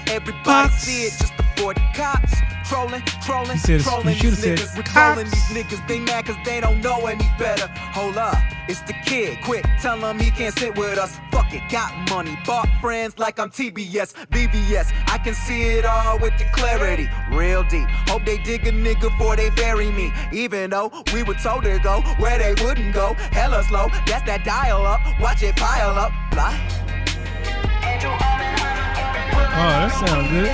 Everybody see it, just avoid the cops. Trolling He said, trolling you should've these said niggas. We're cops. trolling these niggas, they mad cause they don't know any better. Hold up, it's the kid, quick, tell him he can't sit with us. Fuck it, got money, bought friends like I'm TBS, BBS. I can see it all with the clarity, real deep. Hope they dig a nigga before they bury me. Even though we were told to go where they wouldn't go, hella slow, that's that dial up, watch it pile up, fly. Oh, that sounds good.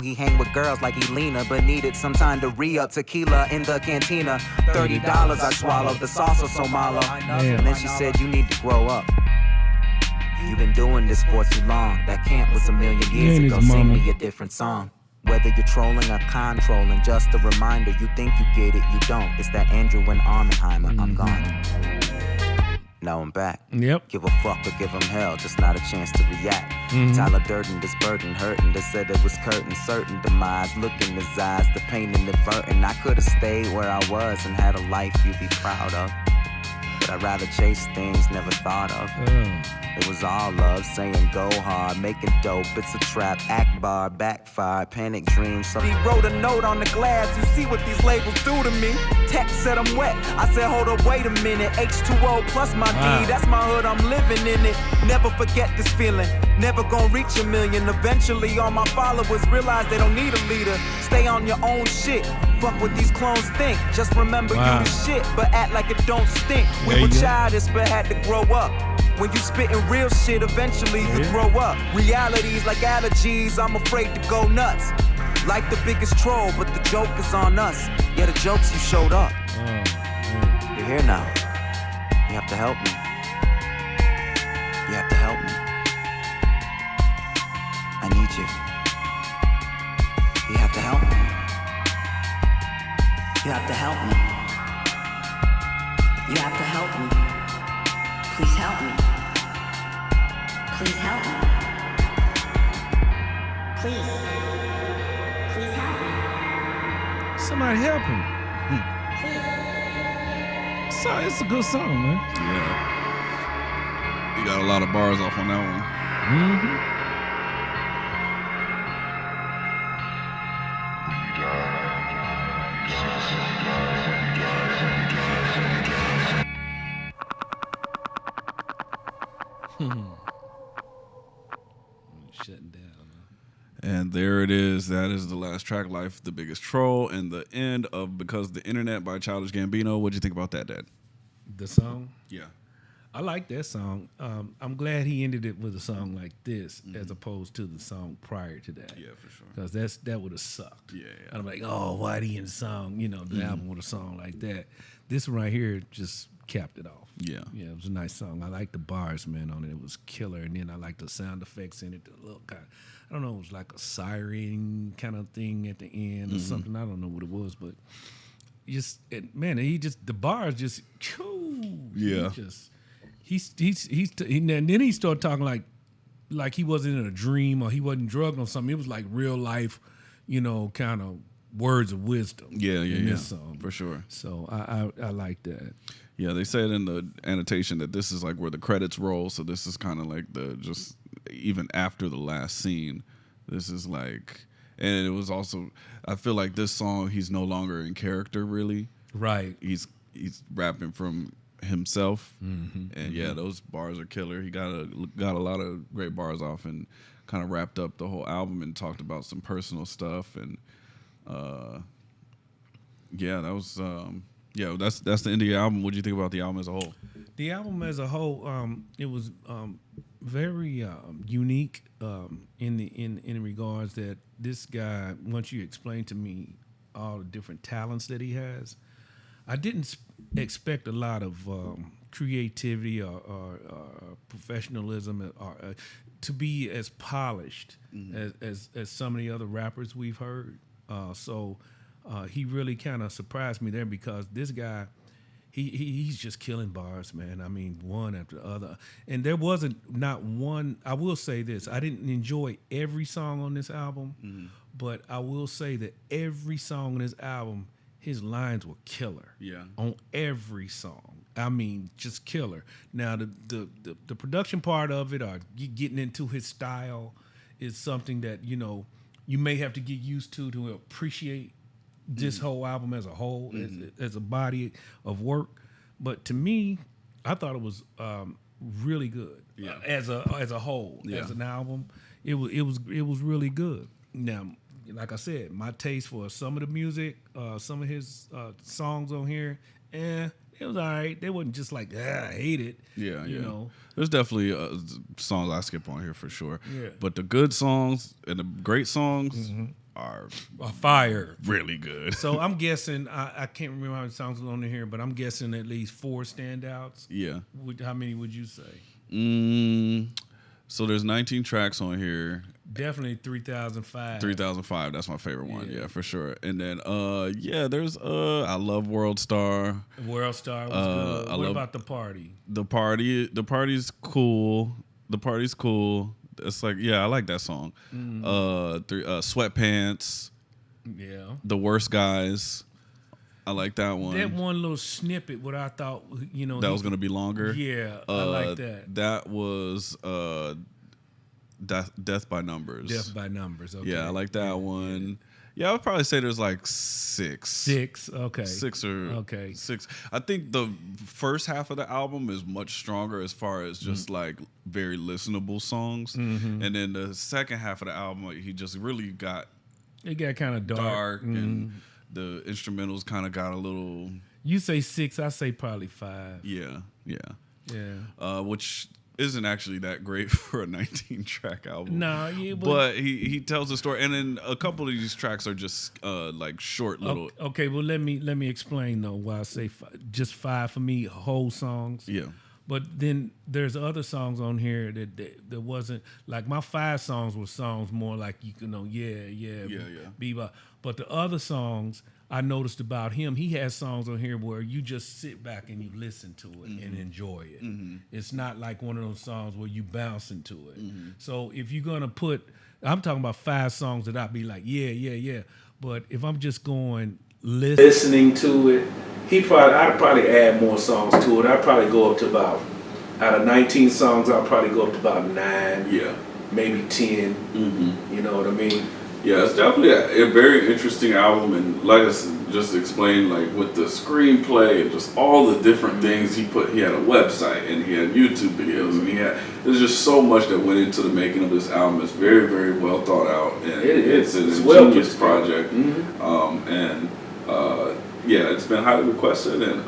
He hang with girls like Elena, but needed some time to re-up tequila in the cantina. $30 I swallowed, the sauce was so malo. And then she said, you need to grow up. You've been doing this for too long. That camp was a million years Yeah, ago. his Sing mama. me a different song. Whether you're trolling or controlling, just a reminder, you think you get it, you don't. It's that Andrew and Armenheimer, I'm gone. Now I'm back. Yep. Give a fuck or give him hell, just not a chance to react. Tyler Durden, this burden hurting. They said it was curtain, certain demise. Look in his eyes, the pain inadvertent. I could've stayed where I was and had a life you'd be proud of. But I'd rather chase things never thought of. It was all love, saying go hard, making dope, it's a trap, act bar, backfire, panic dreams. So he wrote a note on the glass, you see what these labels do to me. Text said I'm wet, I said hold up, wait a minute. H2O plus my D, that's my hood, I'm living in it. Never forget this feeling, never gonna reach a million. Eventually all my followers realize they don't need a leader. Stay on your own shit, fuck what these clones think. Just remember you the shit, but act like it don't stink. We were childish but had to grow up. When you spittin' real shit, eventually you grow up. Realities like allergies, I'm afraid to go nuts. Like the biggest troll, but the joke is on us. Yeah, the jokes you showed up. You're here now. You have to help me. You have to help me. I need you. You have to help me. You have to help me. You have to help me. Please help me. Please help me. Please help me. Somebody help him. Please. It's a good song, man. Yeah. You got a lot of bars off on that one. shutting down. And there it is. That is the last track, Life, the Biggest Troll, and the end of Because the Internet by Childish Gambino. What'd you think about that, Dad? The song? Yeah. I like that song. I'm glad he ended it with a song like this as opposed to the song prior to that. Yeah, for sure. Because that would have sucked. Yeah. I'm like, oh, why'd he end the song, the album with a song like that? This one right here just capped it off. Yeah. Yeah, it was a nice song. I like the bars, man, on it. It was killer. And then I like the sound effects in it. The little kind I don't know, it was like a siren kind of thing at the end or something. I don't know what it was, but the bars just, yeah. And then he started talking like he wasn't in a dream or he wasn't drugged on something. It was like real life, kind of words of wisdom. In this song. For sure. So I like that. Yeah, they said in the annotation that this is like where the credits roll. So this is kind of like even after the last scene, this is like, and it was also, I feel like this song, he's no longer in character really. Right. He's rapping from himself, and yeah, those bars are killer. He got a lot of great bars off and kind of wrapped up the whole album and talked about some personal stuff and that was that's the end of the album. What do you think about the album as a whole? The album as a whole, it was very unique in regards that this guy, once you explained to me all the different talents that he has, I didn't expect a lot of creativity or professionalism or to be as polished as some of the other rappers we've heard. So he really kind of surprised me there because this guy, he's just killing bars, man. I mean, one after the other. And there wasn't not one, I will say this, I didn't enjoy every song on this album, but I will say that every song on this album, his lines were killer. Yeah. On every song. I mean, just killer. Now, the production part of it, or getting into his style, is something that, you may have to get used to appreciate this whole album as a whole, as a body of work. But to me, I thought it was really good. Yeah. As a whole, as an album, it was really good. Now, like I said, my taste for some of the music, some of his songs on here, it was all right. They wasn't just like, I hate it. Yeah, you know. There's definitely songs I skip on here for sure. Yeah. But the good songs and the great songs are fire. Really good. So I'm guessing, I can't remember how many songs are on here, but I'm guessing at least 4 standouts. Yeah. How many would you say? So there's 19 tracks on here. Definitely 3005. 3005, that's my favorite one. Yeah, for sure. And then there's I love Worldstar. Worldstar was good. What about The Party? The Party's cool. The Party's cool. It's like, I like that song. Sweatpants. Yeah. The Worst Guys. I like that one. That one little snippet, what I thought, that was gonna be longer. Yeah, I like that. That was Death by Numbers. Death by Numbers. Okay. Yeah, I like that one. Yeah, I would probably say there's like 6. 6, okay. 6 or 6. I think the first half of the album is much stronger as far as just like very listenable songs, and then the second half of the album, he just really got. It got kind of dark and the instrumentals kind of got a little. You say 6, I say probably 5. Yeah. Yeah. Which isn't actually that great for a 19-track album. No, but he tells a story, and then a couple of these tracks are just like short little. Okay, well let me explain though why I say just 5 for me whole songs. Yeah. But then there's other songs on here that wasn't like my 5 songs were songs more like bebop. But the other songs I noticed about him, he has songs on here where you just sit back and you listen to it and enjoy it. It's not like one of those songs where you bounce into it. So if you're gonna I'm talking about 5 songs that I'd be like, yeah. But if I'm just going listening to it, I'd probably add more songs to it. I'd probably go up to about, out of 19 songs, I'll probably go up to about 9. Yeah. Maybe 10. You know what I mean? Yeah, it's definitely a very interesting album, and like I just explained, like with the screenplay and just all the different things he put. He had a website and he had YouTube videos, and there's just so much that went into the making of this album. It's very, very well thought out, and it's an ingenious project. Yeah, it's been highly requested, and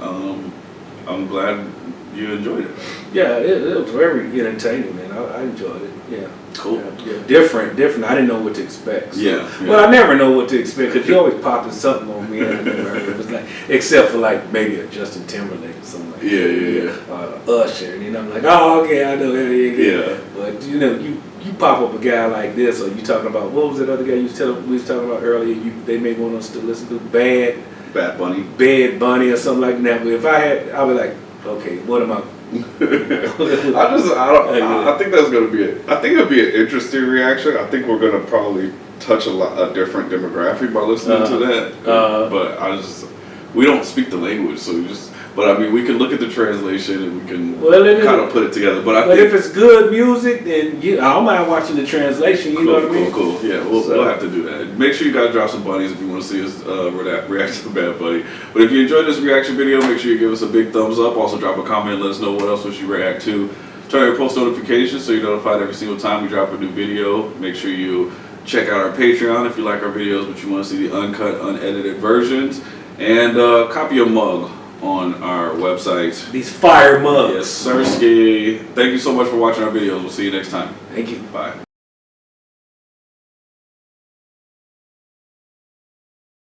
I'm glad you enjoyed it. Yeah, it was very entertaining, man. I enjoyed it. Yeah. Cool. Yeah. Different. I didn't know what to expect. So. Yeah. Well, I never know what to expect because you always popping something on me. And it was like, except for like maybe a Justin Timberlake or something like that. Usher. And I'm like, oh, okay, I know that. Yeah. But you pop up a guy like this, or you talking about, what was that other guy we was talking about earlier? They may want us to listen to Bad Bunny or something like that. But if I'd be like, okay, what am I? I think that's gonna be I think it'll be an interesting reaction. I think we're gonna probably touch a different demographic by listening to that. But we don't speak the language, so but I mean, we can look at the translation and we can kind of put it together. But if it's good music, then I don't mind watching the translation. You know what I mean? Cool. Yeah, we'll have to do that. Make sure you guys drop some bunnies if you want to see us react to Bad Bunny. But if you enjoyed this reaction video, make sure you give us a big thumbs up. Also, drop a comment and let us know what else we should react to. Turn on your post notifications so you're notified every single time we drop a new video. Make sure you check out our Patreon if you like our videos, but you want to see the uncut, unedited versions. And copy a mug on our website. These fire mugs. Yes, Sirski. Thank you so much for watching our videos. We'll see you next time. Thank you. Bye.